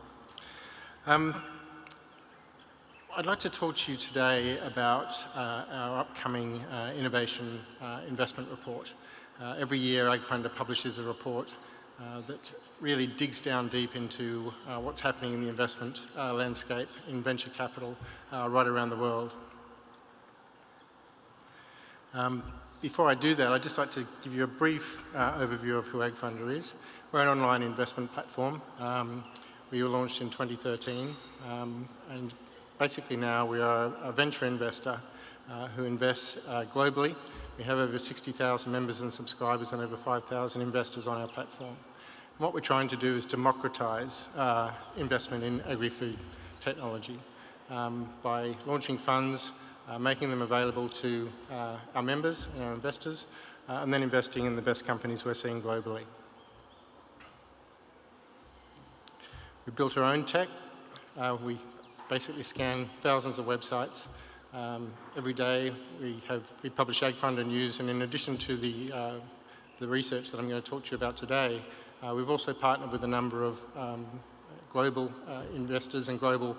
I'd like to talk to you today about our upcoming innovation investment report. Every year, AgFunder publishes a report that really digs down deep into what's happening in the investment landscape in venture capital right around the world. Before I do that, I'd just like to give you a brief overview of who AgFunder is. We're an online investment platform. We were launched in 2013, and basically now we are a venture investor who invests globally. We have over 60,000 members and subscribers and over 5,000 investors on our platform. And what we're trying to do is democratize investment in agri-food technology by launching funds, making them available to our members and our investors, and then investing in the best companies we're seeing globally. We built our own tech. We basically scan thousands of websites. Every day we publish AgFunder news, and in addition to the research that I'm going to talk to you about today, we've also partnered with a number of global investors and global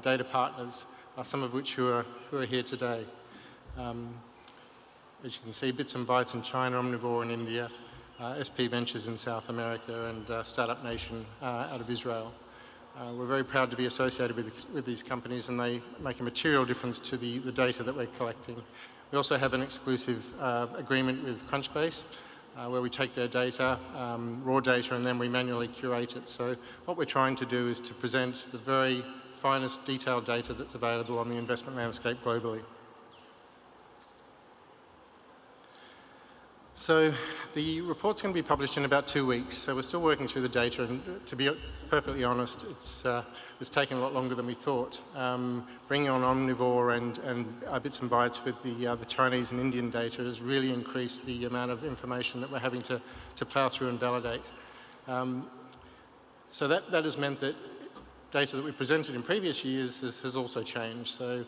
data partners, some of which who are here today. As you can see, Bits and Bytes in China, Omnivore in India, SP Ventures in South America, and Startup Nation out of Israel. We're very proud to be associated with these companies, and they make a material difference to the data that we're collecting. We also have an exclusive agreement with Crunchbase, where we take their data, raw data, and then we manually curate it. So what we're trying to do is to present the very finest detailed data that's available on the investment landscape globally. So the report's going to be published in about 2 weeks, so we're still working through the data, and to be perfectly honest, it's taken a lot longer than we thought. Bringing on Omnivore and Bits and Bytes with the Chinese and Indian data has really increased the amount of information that we're having to plough through and validate. So that has meant that data that we presented in previous years has also changed. So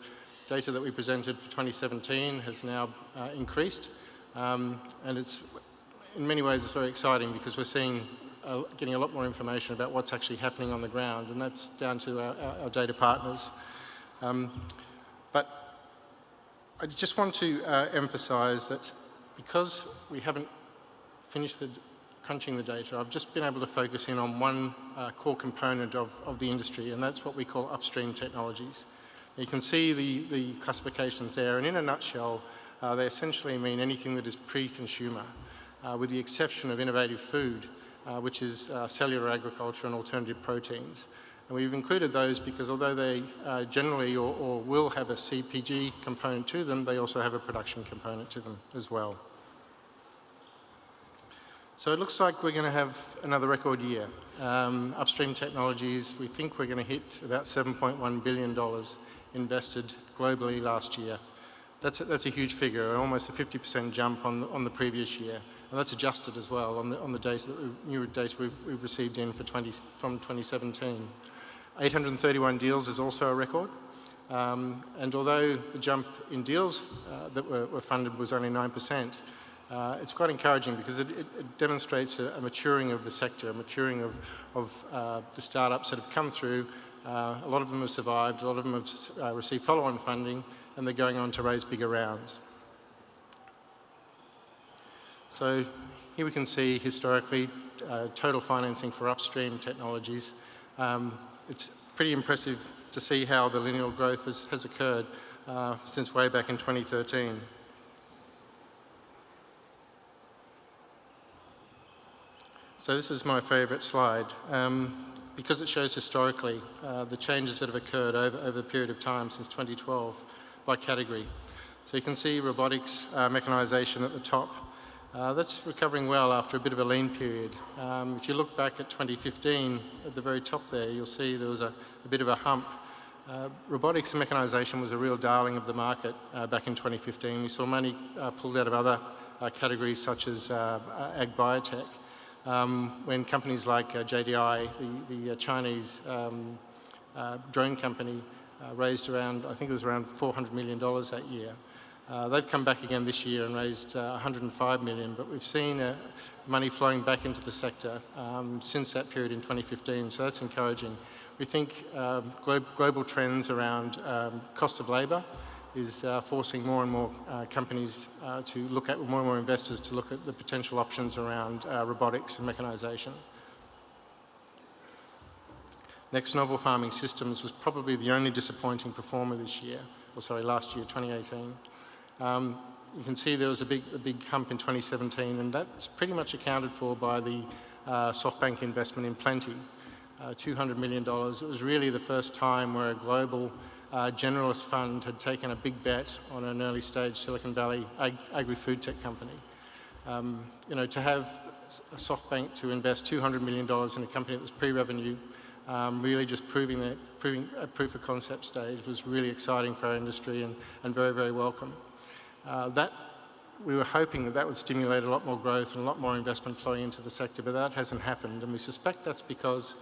data that we presented for 2017 has now increased. And in many ways it's very exciting because we're seeing, getting a lot more information about what's actually happening on the ground, and that's down to our data partners. But I just want to emphasize that because we haven't finished crunching the data, I've just been able to focus in on one core component of the industry, and that's what we call upstream technologies. You can see the classifications there, and in a nutshell, they essentially mean anything that is pre-consumer, with the exception of innovative food, which is cellular agriculture and alternative proteins. And we've included those because although they generally or will have a CPG component to them, they also have a production component to them as well. So it looks like we're going to have another record year. Upstream technologies, we think we're going to hit about $7.1 billion invested globally last year. That's a huge figure, almost a 50% jump on the previous year. And that's adjusted as well on the data new data we've received in from 2017. 831 deals is also a record. And although the jump in deals that were funded was only 9%, it's quite encouraging because it demonstrates a maturing of the sector, a maturing of the startups that have come through. A lot of them have survived, a lot of them have received follow-on funding, and they're going on to raise bigger rounds. So here we can see historically total financing for upstream technologies. It's pretty impressive to see how the linear growth has occurred since way back in 2013. So this is my favourite slide because it shows historically the changes that have occurred over a period of time since 2012 by category. So you can see robotics, mechanisation at the top. That's recovering well after a bit of a lean period. If you look back at 2015, at the very top there, you'll see there was a bit of a hump. Robotics and mechanisation was a real darling of the market back in 2015. We saw money pulled out of other categories such as ag biotech, when companies like JDI, the Chinese drone company, raised around, I think it was around $400 million that year. They've come back again this year and raised 105 million, but we've seen money flowing back into the sector since that period in 2015, so that's encouraging. We think global trends around cost of labour is forcing more and more companies to look at, more and more investors to look at the potential options around robotics and mechanisation. Next, novel farming systems was probably the only disappointing performer this year, or sorry, last year, 2018. You can see there was a big hump in 2017, and that's pretty much accounted for by the SoftBank investment in Plenty, $200 million. It was really the first time where a global generalist fund had taken a big bet on an early stage Silicon Valley agri-food tech company. You know, to have a SoftBank to invest $200 million in a company that was pre-revenue, really just proving a proof of concept stage was really exciting for our industry and very, very welcome. We were hoping that would stimulate a lot more growth and a lot more investment flowing into the sector, but that hasn't happened, and we suspect that's because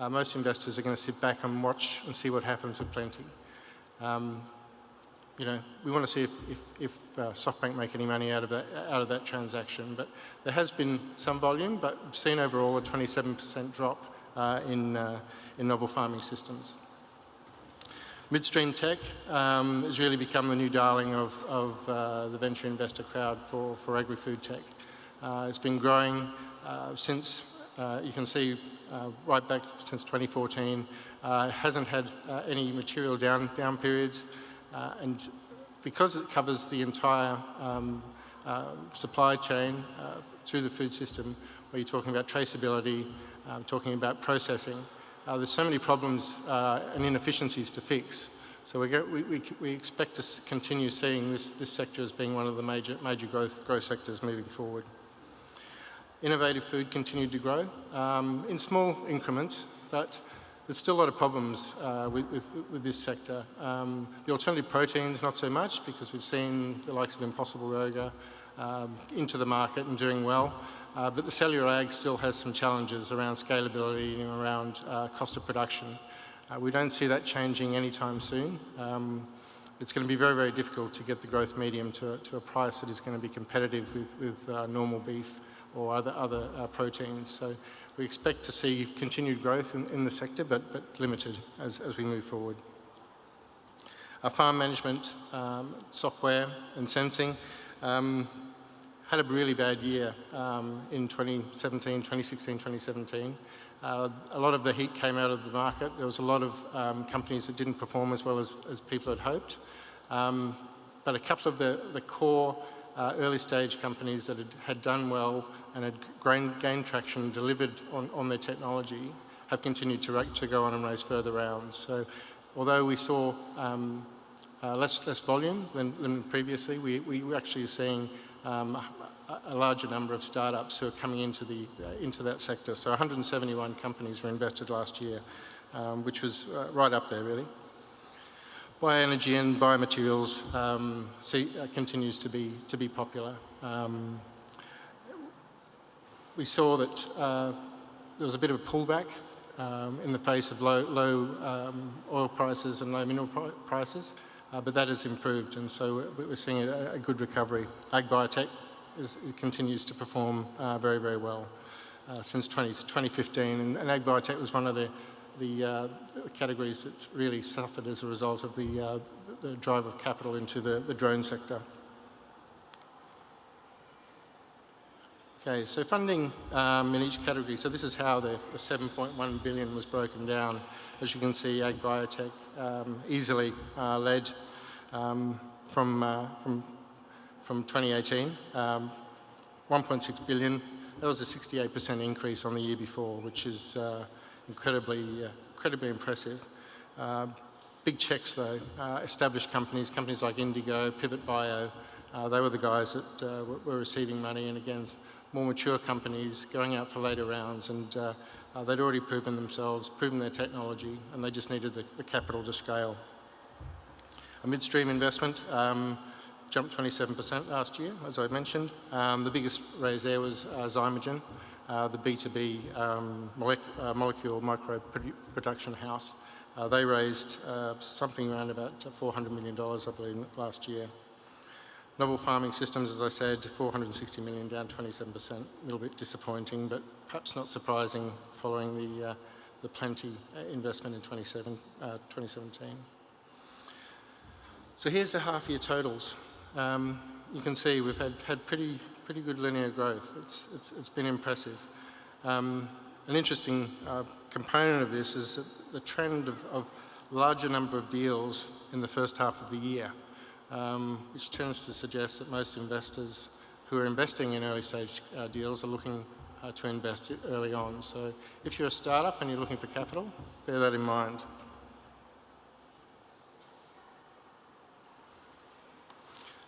most investors are going to sit back and watch and see what happens with Plenty. You know, we want to see if SoftBank make any money out of that transaction, but there has been some volume, but we've seen overall a 27% drop in novel farming systems. Midstream Tech has really become the new darling of the venture investor crowd for agri-food tech. It's been growing since, you can see, right back since 2014. It hasn't had any material down periods, and because it covers the entire supply chain through the food system, where you're talking about traceability, talking about processing, there's so many problems and inefficiencies to fix. So we expect to continue seeing this sector as being one of the major growth sectors moving forward. Innovative food continued to grow in small increments, but there's still a lot of problems with this sector. The alternative proteins, not so much, because we've seen the likes of Impossible Burger into the market and doing well. But the cellular ag still has some challenges around scalability and around cost of production. We don't see that changing anytime soon. It's going to be very, very difficult to get the growth medium to a price that is going to be competitive with normal beef or other proteins. So we expect to see continued growth in the sector, but limited as we move forward. Our farm management, software and sensing had a really bad year in 2016, 2017. A lot of the heat came out of the market. There was a lot of companies that didn't perform as well as people had hoped. But a couple of the core early stage companies that had done well and had gained traction, delivered on their technology, have continued to go on and raise further rounds. So although we saw less volume than previously, we're actually seeing a larger number of startups who are coming into that sector. So 171 companies were invested last year, which was right up there, really. Bioenergy and biomaterials continues to be popular. We saw that there was a bit of a pullback in the face of low oil prices and low mineral prices, but that has improved, and so we're seeing a good recovery. Ag biotech continues to perform very, very well since 2015, and ag biotech was one of the categories that really suffered as a result of the drive of capital into the drone sector. Okay, so funding in each category. So this is how the 7.1 billion was broken down. As you can see, ag biotech easily led from 2018, 1.6 billion. That was a 68% increase on the year before, which is incredibly impressive. Big checks though, established companies like Indigo, Pivot Bio, they were the guys that were receiving money, and again, more mature companies going out for later rounds, and They'd already proven themselves, proven their technology, and they just needed the capital to scale. A Midstream Investment jumped 27% last year, as I mentioned. The biggest raise there was Zymogen, the B2B molecule micro production house. They raised something around about $400 million, I believe, last year. Novel Farming Systems, as I said, $460 million, down 27%. A little bit disappointing, but perhaps not surprising following the Plenty investment in 2017. So here's the half-year totals. You can see we've had pretty good linear growth. It's been impressive. An interesting component of this is the trend of larger number of deals in the first half of the year, which tends to suggest that most investors who are investing in early stage deals are looking to invest early on. So if you're a startup and you're looking for capital, bear that in mind.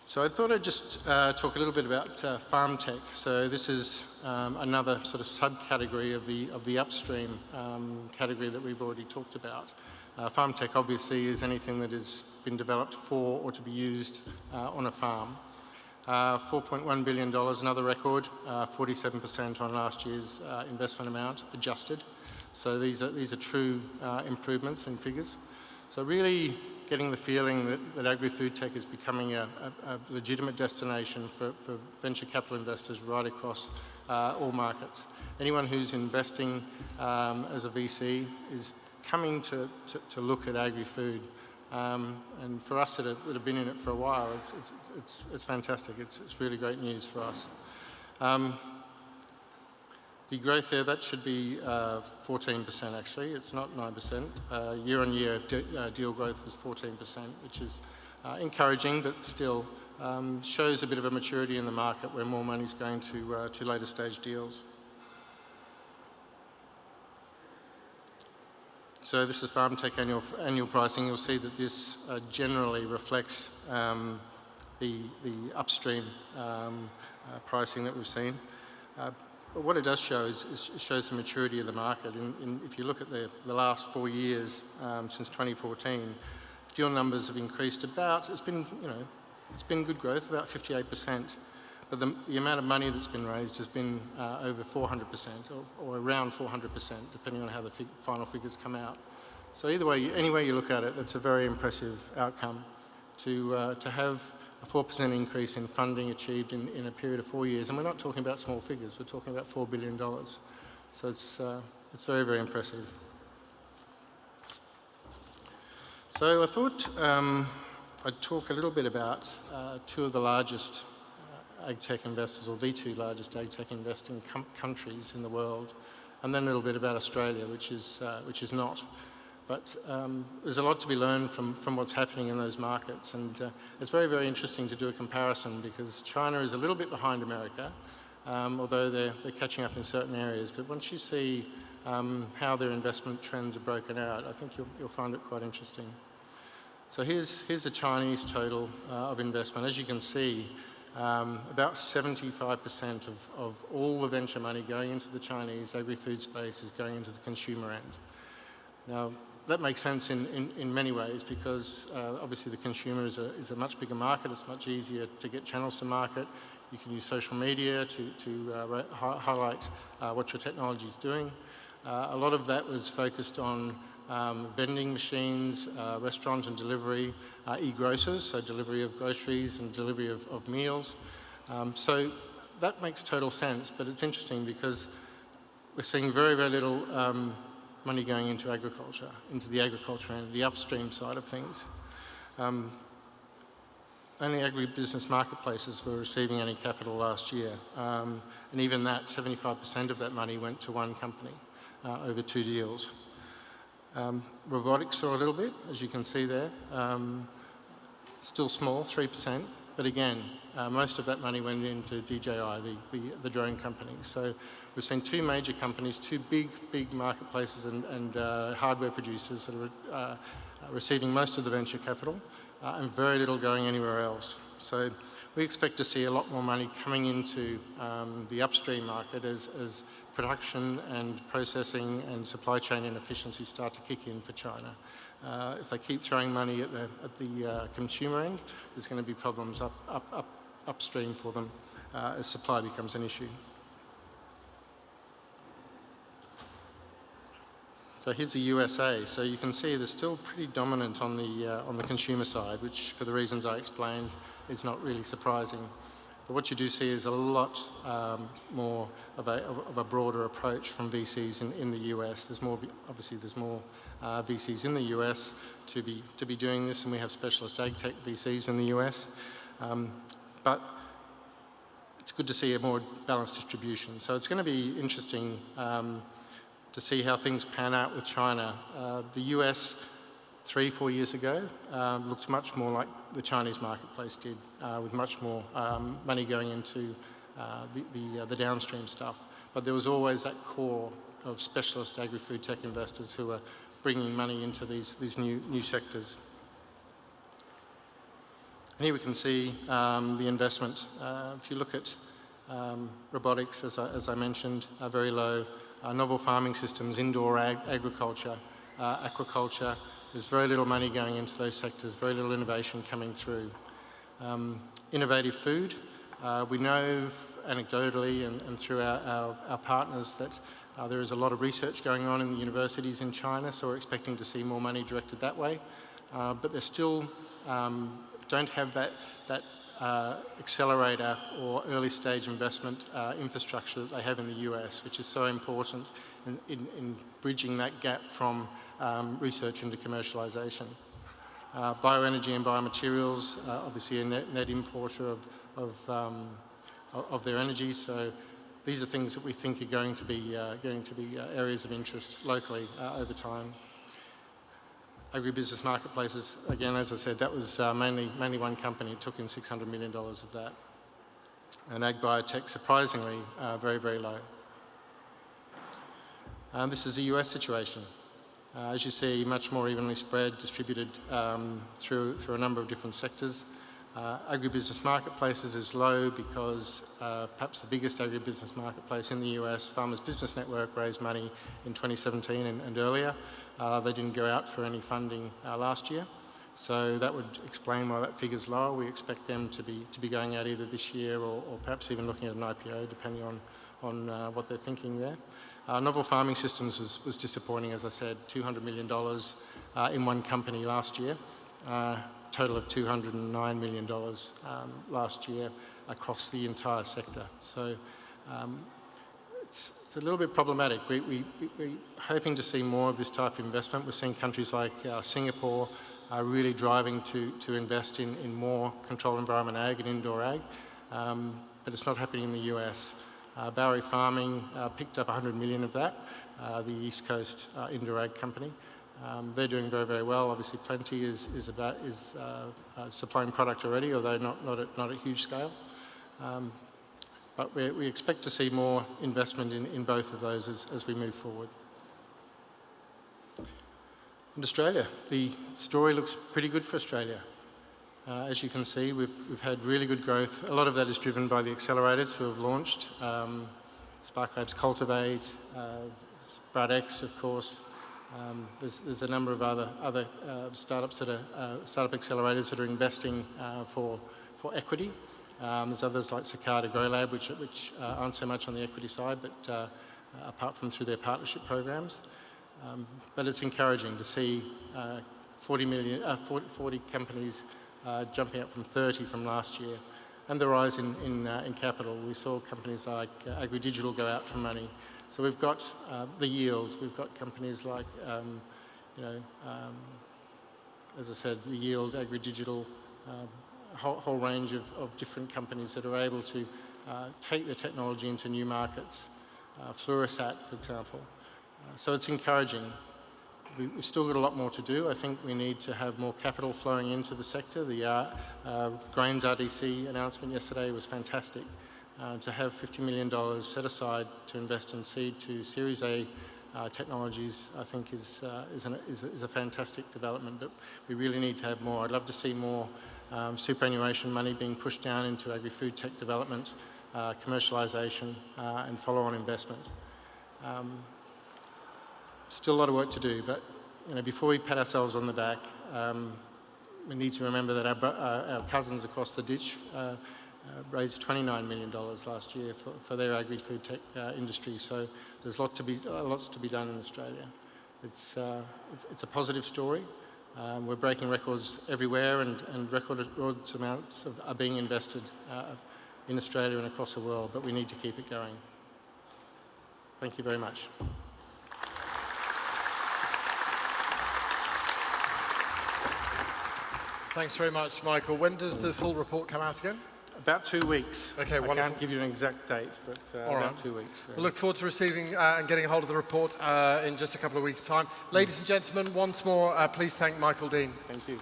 So I thought I'd just talk a little bit about farm tech. So this is another sort of subcategory of the upstream category that we've already talked about. Farm tech obviously is anything that has been developed for or to be used on a farm. $4.1 billion, another record, 47% on last year's investment amount, adjusted. So these are true improvements in figures. So really getting the feeling that agri-food tech is becoming a legitimate destination for venture capital investors right across all markets. Anyone who's investing as a VC is coming to look at agri-food. And for us that have been in it for a while, it's fantastic. It's really great news for us. The growth there, that should be 14% actually. It's not 9%. Year-on-year deal growth was 14%, which is encouraging, but still shows a bit of a maturity in the market where more money's going to later stage deals. So this is farm tech annual pricing. You'll see that this generally reflects the upstream pricing that we've seen. But what it does show is it shows the maturity of the market. If you look at the last 4 years since 2014, deal numbers have increased about. It's been good growth, about 58%. But the amount of money that's been raised has been over 400% or around 400%, depending on how the final figures come out. So either way, any way you look at it, that's a very impressive outcome to have a 4% increase in funding achieved in a period of 4 years. And we're not talking about small figures, we're talking about $4 billion. So it's very, very impressive. So I thought I'd talk a little bit about two of the largest ag tech investors, or the two largest ag tech investing countries in the world, and then a little bit about Australia, which is not. But there's a lot to be learned from what's happening in those markets, and it's very, very interesting to do a comparison because China is a little bit behind America, although they're catching up in certain areas. But once you see how their investment trends are broken out, I think you'll find it quite interesting. So here's the Chinese total of investment. As you can see, about 75% of all the venture money going into the Chinese agri-food space is going into the consumer end. Now, that makes sense in many ways because obviously the consumer is a much bigger market. It's much easier to get channels to market. You can use social media to highlight what your technology is doing. A lot of that was focused on vending machines, restaurant and delivery, e-grocers, so delivery of groceries and delivery of meals. So that makes total sense, but it's interesting because we're seeing very, very little money going into agriculture, into the agriculture and the upstream side of things. Only agribusiness marketplaces were receiving any capital last year. And even that, 75% of that money went to one company over 2 deals. Robotics saw a little bit, as you can see there. Still small, 3%, but again, most of that money went into DJI, the drone company. So we've seen 2 major companies, 2 big marketplaces and hardware producers that are receiving most of the venture capital and very little going anywhere else. So we expect to see a lot more money coming into the upstream market as production and processing and supply chain inefficiencies start to kick in for China. If they keep throwing money at the consumer end, there's going to be problems upstream for them as supply becomes an issue. So here's the USA. So you can see they're still pretty dominant on the consumer side, which for the reasons I explained is not really surprising. But what you do see is a lot more of a broader approach from VCs in the US. There's more, obviously, there's more VCs in the US to be doing this, and we have specialist ag tech VCs in the US. But it's good to see a more balanced distribution. So it's going to be interesting to see how things pan out with China. The US 3-4 years ago looked much more like the Chinese marketplace did, with much more money going into the downstream stuff. But there was always that core of specialist agri-food tech investors who were bringing money into these new sectors. And here we can see the investment. If you look at robotics, as I mentioned, are very low. Novel farming systems, indoor agriculture, aquaculture. There's very little money going into those sectors, very little innovation coming through. Innovative food. We know anecdotally and through our partners that there is a lot of research going on in the universities in China, so we're expecting to see more money directed that way. But they still don't have that accelerator or early stage investment infrastructure that they have in the US, which is so important in bridging that gap from research into commercialisation. Bioenergy and biomaterials, obviously a net importer of their energy, so these are things that we think are going to be areas of interest locally over time. Agribusiness marketplaces, again, as I said, that was mainly one company. It took in $600 million of that. And ag biotech, surprisingly, very, very low. This is the US situation. As you see, much more evenly spread, distributed through a number of different sectors. Agribusiness marketplaces is low because perhaps the biggest agribusiness marketplace in the US, Farmers Business Network, raised money in 2017 and earlier. They didn't go out for any funding last year, so that would explain why that figure's lower. We expect them to be going out either this year or perhaps even looking at an IPO, depending on what they're thinking there. Novel farming systems was disappointing, as I said, $200 million in one company last year. Total of $209 million last year across the entire sector. So it's a little bit problematic. We're hoping to see more of this type of investment. We're seeing countries like Singapore really driving to invest in more controlled environment ag and indoor ag, but it's not happening in the US. Bowery Farming picked up 100 million of that, the East Coast indoor ag company. They're doing very, very well. Obviously, Plenty is supplying product already, although not at huge scale. But we expect to see more investment in both of those as we move forward. In Australia, the story looks pretty good for Australia. As you can see, we've had really good growth. A lot of that is driven by the accelerators who have launched. Spark Labs Cultivate, SproutX, of course. There's a number of other startups startup accelerators that are investing for equity. There's others like Cicada Grow Lab, which aren't so much on the equity side, but apart from through their partnership programs. But it's encouraging to see 40 companies jumping up from 30 from last year, and the rise in capital. We saw companies like Agri Digital go out for money. So we've got the yield. We've got companies like, as I said, the yield, Agri Digital, a whole range of different companies that are able to take their technology into new markets. Fluorosat, for example. So it's encouraging. We've still got a lot more to do. I think we need to have more capital flowing into the sector. The Grains RDC announcement yesterday was fantastic. To have $50 million set aside to invest in seed to Series A technologies, I think is a fantastic development, but we really need to have more. I'd love to see more superannuation money being pushed down into agri-food tech development, commercialisation, and follow-on investment. Still a lot of work to do, but before we pat ourselves on the back, we need to remember that our cousins across the ditch raised $29 million last year for their agri-food tech industry. So there's lots to be done in Australia. It's a positive story. We're breaking records everywhere, and record amounts are being invested in Australia and across the world, but we need to keep it going. Thank you very much. Thanks very much, Michael. When does the full report come out again? About 2 weeks. Okay, I wonderful. can't give you an exact date, but about 2 weeks. We'll look forward to receiving and getting a hold of the report in just a couple of weeks' time. Ladies and gentlemen, once more, please thank Michael Dean. Thank you.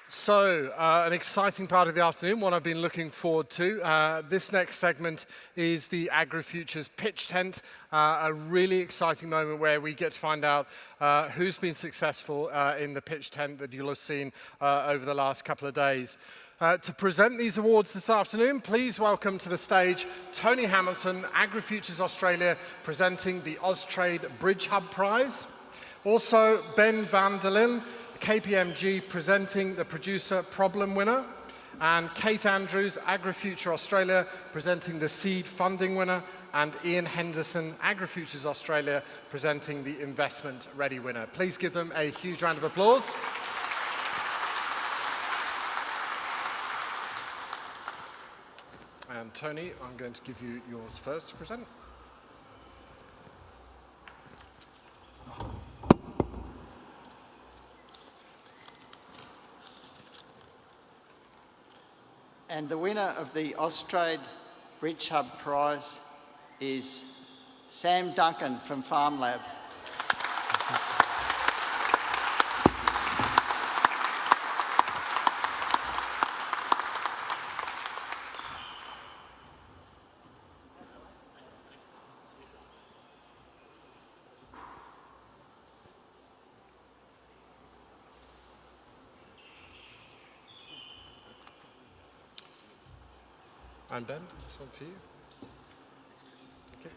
So, an exciting part of the afternoon, one I've been looking forward to. This next segment is the Agrifutures pitch tent, a really exciting moment where we get to find out who's been successful in the pitch tent that you'll have seen over the last couple of days. To present these awards this afternoon, please welcome to the stage Tony Hamilton, Agrifutures Australia, presenting the Austrade Bridge Hub Prize. Also, Ben van der Lin, KPMG, presenting the Producer Problem Winner, and Kate Andrews, Agrifuture Australia, presenting the Seed Funding Winner, and Ian Henderson, Agrifutures Australia, presenting the Investment Ready Winner. Please give them a huge round of applause. And Tony, I'm going to give you yours first to present. And the winner of the Austrade Bridge Hub Prize is Sam Duncan from FarmLab. And Ben, this one for you. Okay.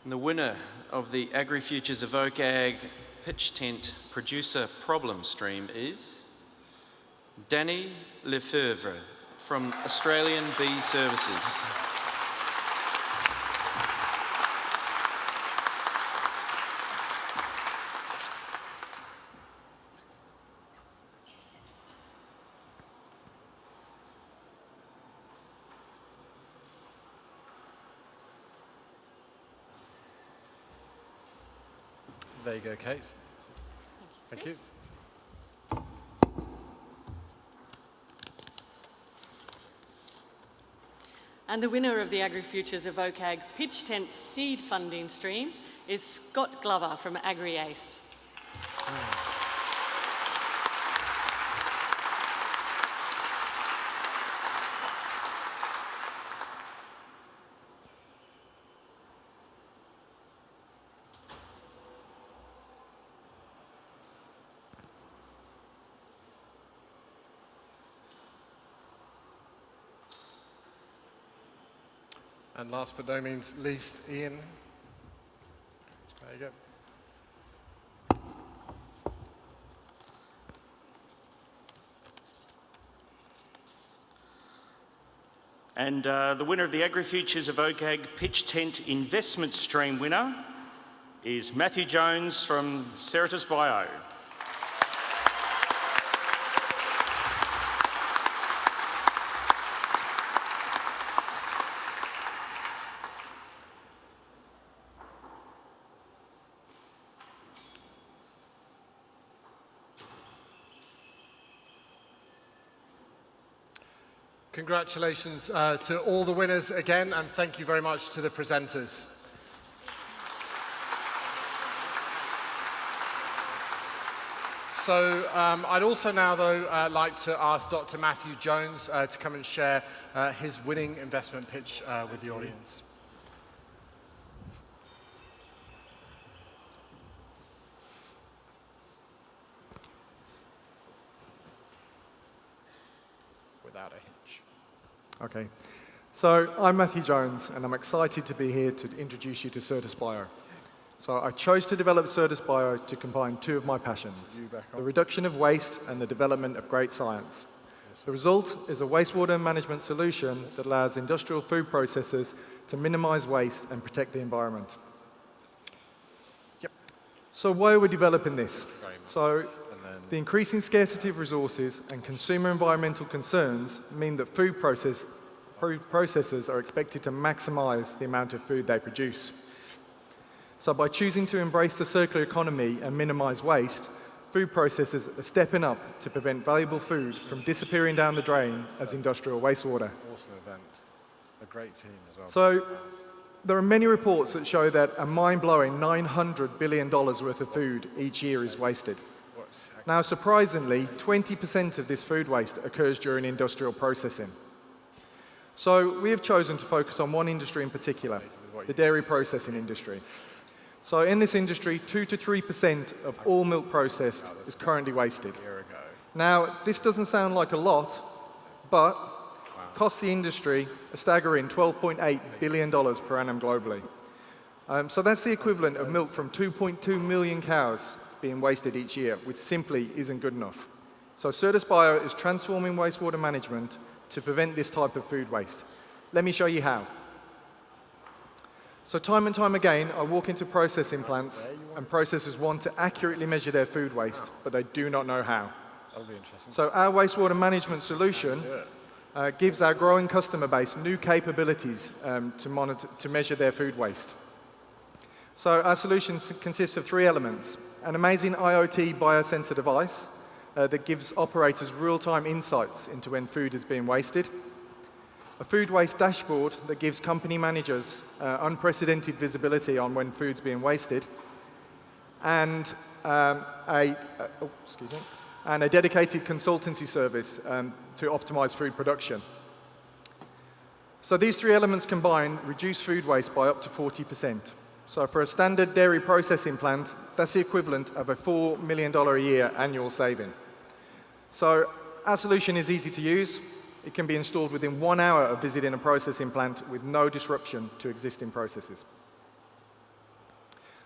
And the winner of the Agrifutures evokeAG pitch tent producer problem stream is Danny Lefevre from Australian Bee Services. There you go, Kate. Thank you. And the winner of the Agrifutures evokeAG pitch tent seed funding stream is Scott Glover from AgriAce. And last but no means least, Ian. There you go. And the winner of the Agrifutures evokeAG pitch tent investment stream winner is Matthew Jones from Cerritus Bio. Congratulations to all the winners again, and thank you very much to the presenters. So I'd also now, though, like to ask Dr. Matthew Jones to come and share his winning investment pitch with the audience. Without a hitch. Okay. So I'm Matthew Jones, and I'm excited to be here to introduce you to Certus Bio. So I chose to develop Certus Bio to combine two of my passions, the reduction of waste and the development of great science. The result is a wastewater management solution that allows industrial food processors to minimize waste and protect the environment. Yep. So why are we developing this? So the increasing scarcity of resources and consumer environmental concerns mean that food processors are expected to maximize the amount of food they produce. So by choosing to embrace the circular economy and minimize waste, food processors are stepping up to prevent valuable food from disappearing down the drain as industrial wastewater. Awesome event. A great team as well. So there are many reports that show that a mind-blowing $900 billion worth of food each year is wasted. Now, surprisingly, 20% of this food waste occurs during industrial processing. So we have chosen to focus on one industry in particular, the dairy processing industry. So in this industry, 2 to 3% of all milk processed is currently wasted. Now, this doesn't sound like a lot, but costs the industry a staggering $12.8 billion per annum globally. So that's the equivalent of milk from 2.2 million cows being wasted each year, which simply isn't good enough. So Certus Bio is transforming wastewater management to prevent this type of food waste. Let me show you how. So time and time again, I walk into processing plants, and processors want to accurately measure their food waste, but they do not know how. That'll be interesting. So our wastewater management solution gives our growing customer base new capabilities to measure their food waste. So our solution consists of three elements: an amazing IoT biosensor device that gives operators real-time insights into when food is being wasted, a food waste dashboard that gives company managers unprecedented visibility on when food's being wasted, and a dedicated consultancy service to optimize food production. So these three elements combined reduce food waste by up to 40%. So for a standard dairy processing plant, that's the equivalent of a $4 million a year annual saving. So our solution is easy to use. It can be installed within 1 hour of visiting a processing plant with no disruption to existing processes.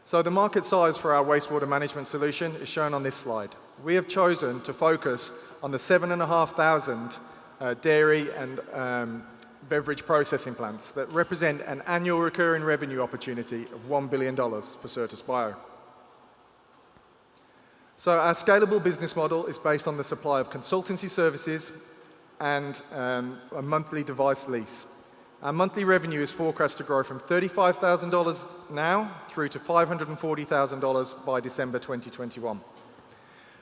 So the market size for our wastewater management solution is shown on this slide. We have chosen to focus on the 7,500 dairy and beverage processing plants that represent an annual recurring revenue opportunity of $1 billion for Certus Bio. So our scalable business model is based on the supply of consultancy services and a monthly device lease. Our monthly revenue is forecast to grow from $35,000 now through to $540,000 by December 2021.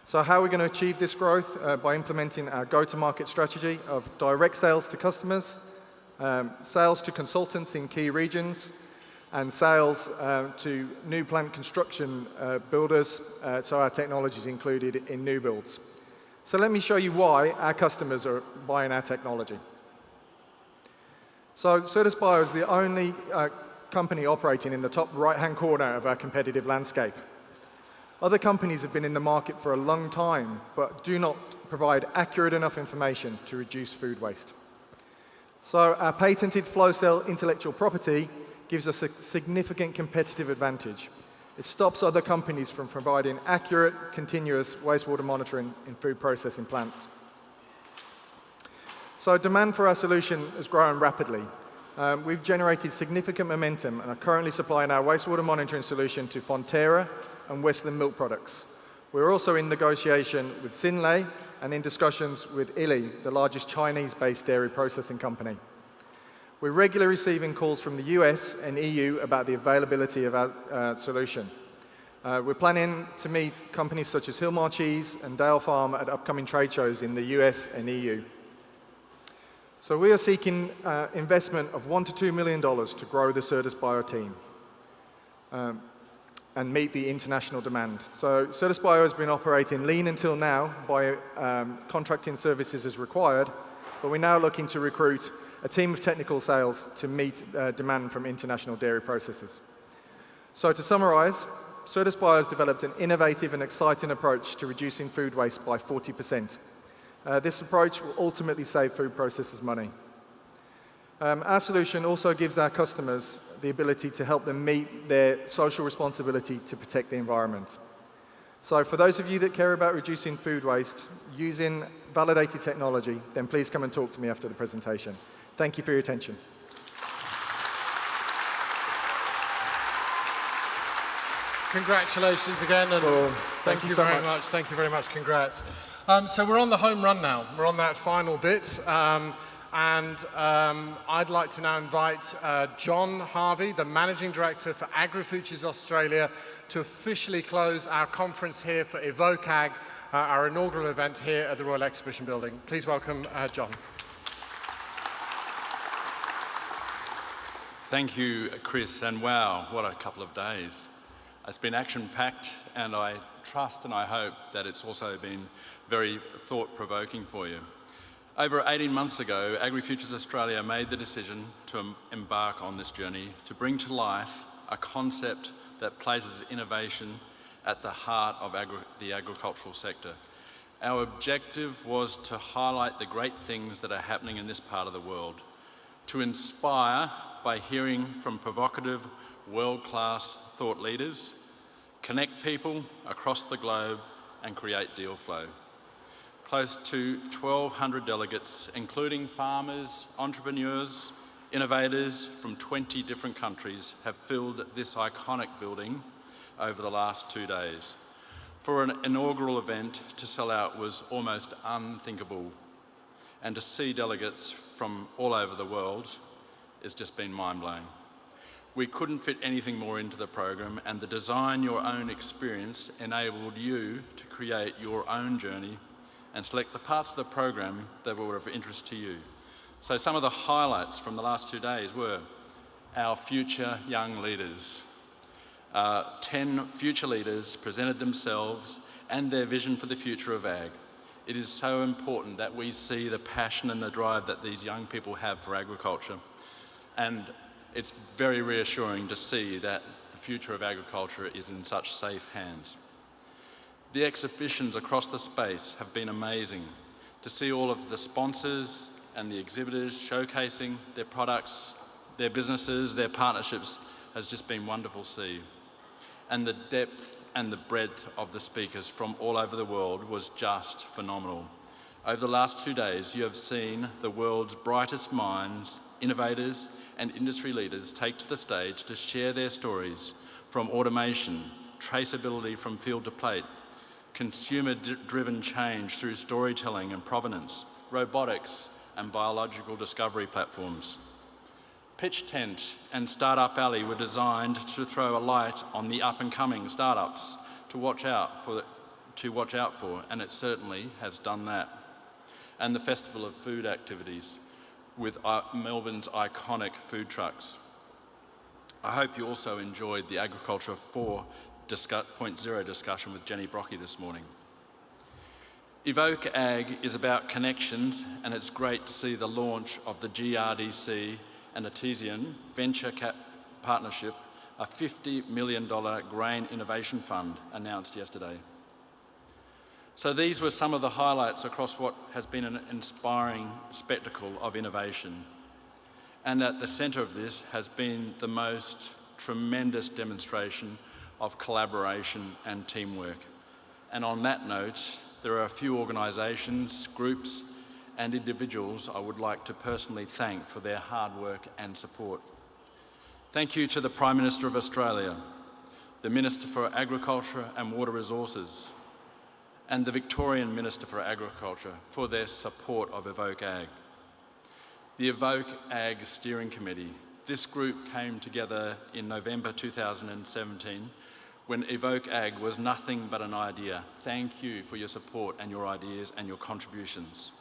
So how are we going to achieve this growth? By implementing our go-to-market strategy of direct sales to customers, sales to consultants in key regions, and sales to new plant construction builders, so our technology is included in new builds. So let me show you why our customers are buying our technology. So Certus Bio is the only company operating in the top right-hand corner of our competitive landscape. Other companies have been in the market for a long time, but do not provide accurate enough information to reduce food waste. So our patented flow cell intellectual property gives us a significant competitive advantage. It stops other companies from providing accurate, continuous wastewater monitoring in food processing plants. So demand for our solution has grown rapidly. We've generated significant momentum and are currently supplying our wastewater monitoring solution to Fonterra and Weston milk products. We're also in negotiation with Synlait and in discussions with Ili, the largest Chinese-based dairy processing company. We're regularly receiving calls from the US and EU about the availability of our solution. We're planning to meet companies such as Hillmar Cheese and Dale Farm at upcoming trade shows in the US and EU. So we are seeking investment of $1 to $2 million to grow the Certus Bio team. and meet the international demand. So Certus Bio has been operating lean until now by contracting services as required, but we're now looking to recruit a team of technical sales to meet demand from international dairy processors. So to summarize, Certus Bio has developed an innovative and exciting approach to reducing food waste by 40%. This approach will ultimately save food processors money. Our solution also gives our customers the ability to help them meet their social responsibility to protect the environment. So for those of you that care about reducing food waste using validated technology, then please come and talk to me after the presentation. Thank you for your attention. Congratulations again, and thank you very much. Thank you very much. Congrats. So we're on the home run now. We're on that final bit. I'd like to now invite John Harvey, the Managing Director for Agrifutures Australia, to officially close our conference here for evokeAG, our inaugural event here at the Royal Exhibition Building. Please welcome John. Thank you, Chris, and wow, what a couple of days. It's been action-packed, and I trust and I hope that it's also been very thought-provoking for you. Over 18 months ago, Agrifutures Australia made the decision to embark on this journey to bring to life a concept that places innovation at the heart of the agricultural sector. Our objective was to highlight the great things that are happening in this part of the world, to inspire by hearing from provocative, world-class thought leaders, connect people across the globe and create deal flow. Close to 1,200 delegates, including farmers, entrepreneurs, innovators from 20 different countries, have filled this iconic building over the last 2 days. For an inaugural event to sell out was almost unthinkable, and to see delegates from all over the world has just been mind-blowing. We couldn't fit anything more into the program, and the Design Your Own experience enabled you to create your own journey and select the parts of the program that were of interest to you. So some of the highlights from the last 2 days were our future young leaders. 10 future leaders presented themselves and their vision for the future of ag. It is so important that we see the passion and the drive that these young people have for agriculture. And it's very reassuring to see that the future of agriculture is in such safe hands. The exhibitions across the space have been amazing. To see all of the sponsors and the exhibitors showcasing their products, their businesses, their partnerships has just been wonderful to see. And the depth and the breadth of the speakers from all over the world was just phenomenal. Over the last 2 days, you have seen the world's brightest minds, innovators and industry leaders take to the stage to share their stories from automation, traceability from field to plate, consumer-driven change through storytelling and provenance, robotics and biological discovery platforms. Pitch Tent and Startup Alley were designed to throw a light on the up-and-coming startups to watch out for, and it certainly has done that. And the Festival of Food activities with Melbourne's iconic food trucks. I hope you also enjoyed the Agriculture 4.0 discussion with Jenny Brockie this morning. evokeAG is about connections, and it's great to see the launch of the GRDC and Artesian Venture Cap Partnership, a $50 million grain innovation fund announced yesterday. So these were some of the highlights across what has been an inspiring spectacle of innovation. And at the centre of this has been the most tremendous demonstration of collaboration and teamwork. And on that note, there are a few organisations, groups and individuals I would like to personally thank for their hard work and support. Thank you to the Prime Minister of Australia, the Minister for Agriculture and Water Resources, and the Victorian Minister for Agriculture for their support of evokeAG. The evokeAG Steering Committee. This group came together in November 2017 when evokeAG was nothing but an idea. Thank you for your support and your ideas and your contributions.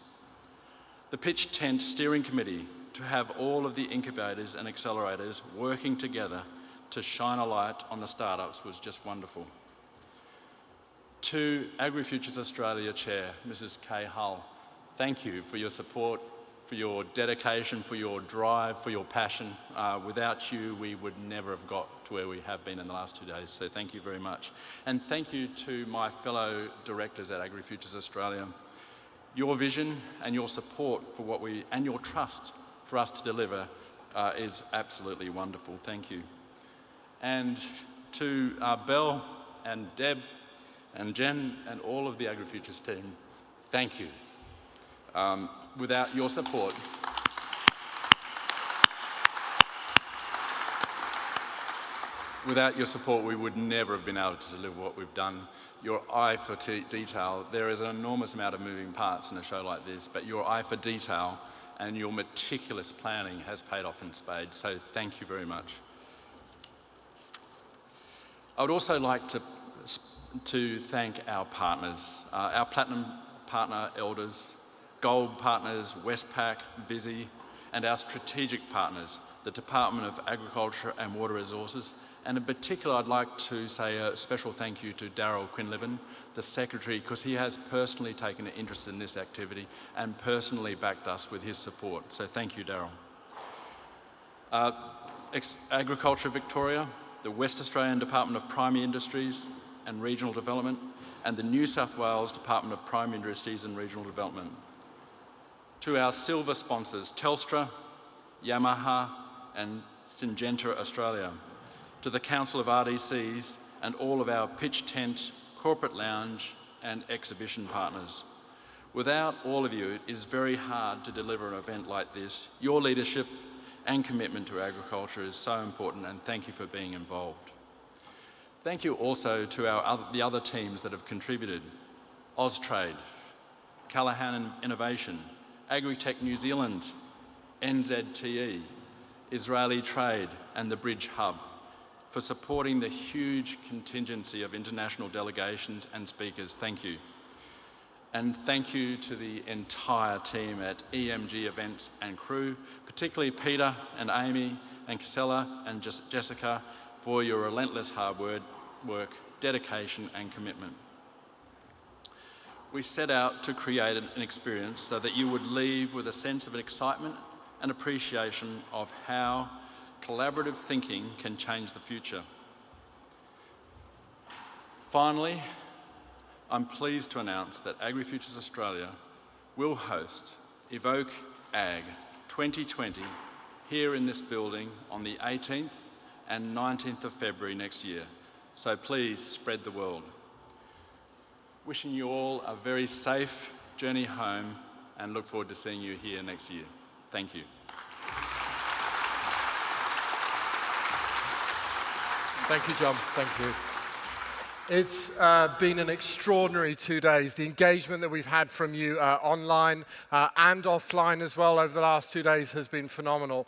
The Pitch Tent Steering Committee, to have all of the incubators and accelerators working together to shine a light on the startups was just wonderful. To Agrifutures Australia Chair, Mrs. Kay Hull, thank you for your support, for your dedication, for your drive, for your passion. Without you, we would never have got to where we have been in the last 2 days, so thank you very much. And thank you to my fellow directors at Agrifutures Australia. Your vision and your support for and your trust for us to deliver is absolutely wonderful. Thank you. And to Belle and Deb and Jen and all of the Agrifutures team, thank you. Without your support, we would never have been able to deliver what we've done. Your eye for detail, there is an enormous amount of moving parts in a show like this, but your eye for detail and your meticulous planning has paid off in spades, so thank you very much. I would also like to thank our partners, our platinum partner Elders, gold partners Westpac, Visy, and our strategic partners, the Department of Agriculture and Water Resources. And in particular, I'd like to say a special thank you to Darryl Quinlivan, the Secretary, because he has personally taken an interest in this activity and personally backed us with his support. So thank you, Darryl. Agriculture Victoria, the West Australian Department of Primary Industries and Regional Development, and the New South Wales Department of Primary Industries and Regional Development. To our silver sponsors, Telstra, Yamaha, and Syngenta Australia. To the Council of RDCs and all of our pitch tent, corporate lounge, and exhibition partners. Without all of you, it is very hard to deliver an event like this. Your leadership and commitment to agriculture is so important, and thank you for being involved. Thank you also to the other teams that have contributed. Austrade, Callaghan Innovation, Agritech New Zealand, NZTE, Israeli Trade, and the Bridge Hub, for supporting the huge contingency of international delegations and speakers. Thank you. And thank you to the entire team at EMG Events and crew, particularly Peter and Amy and Casella and Jessica, for your relentless hard work, dedication and commitment. We set out to create an experience so that you would leave with a sense of excitement and appreciation of how collaborative thinking can change the future. Finally, I'm pleased to announce that Agrifutures Australia will host evokeAG 2020 here in this building on the 18th and 19th of February next year. So please spread the word. Wishing you all a very safe journey home and look forward to seeing you here next year. Thank you. Thank you, John. Thank you. It's been an extraordinary 2 days. The engagement that we've had from you online and offline as well over the last 2 days has been phenomenal.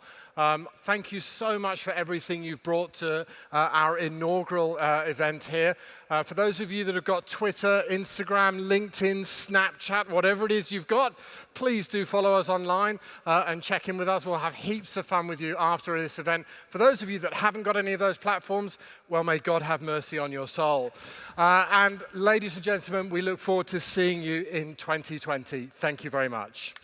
Thank you so much for everything you've brought to our inaugural event here. For those of you that have got Twitter, Instagram, LinkedIn, Snapchat, whatever it is you've got, please do follow us online and check in with us. We'll have heaps of fun with you after this event. For those of you that haven't got any of those platforms, well, may God have mercy on your soul. And ladies and gentlemen, we look forward to seeing you in 2020. Thank you very much.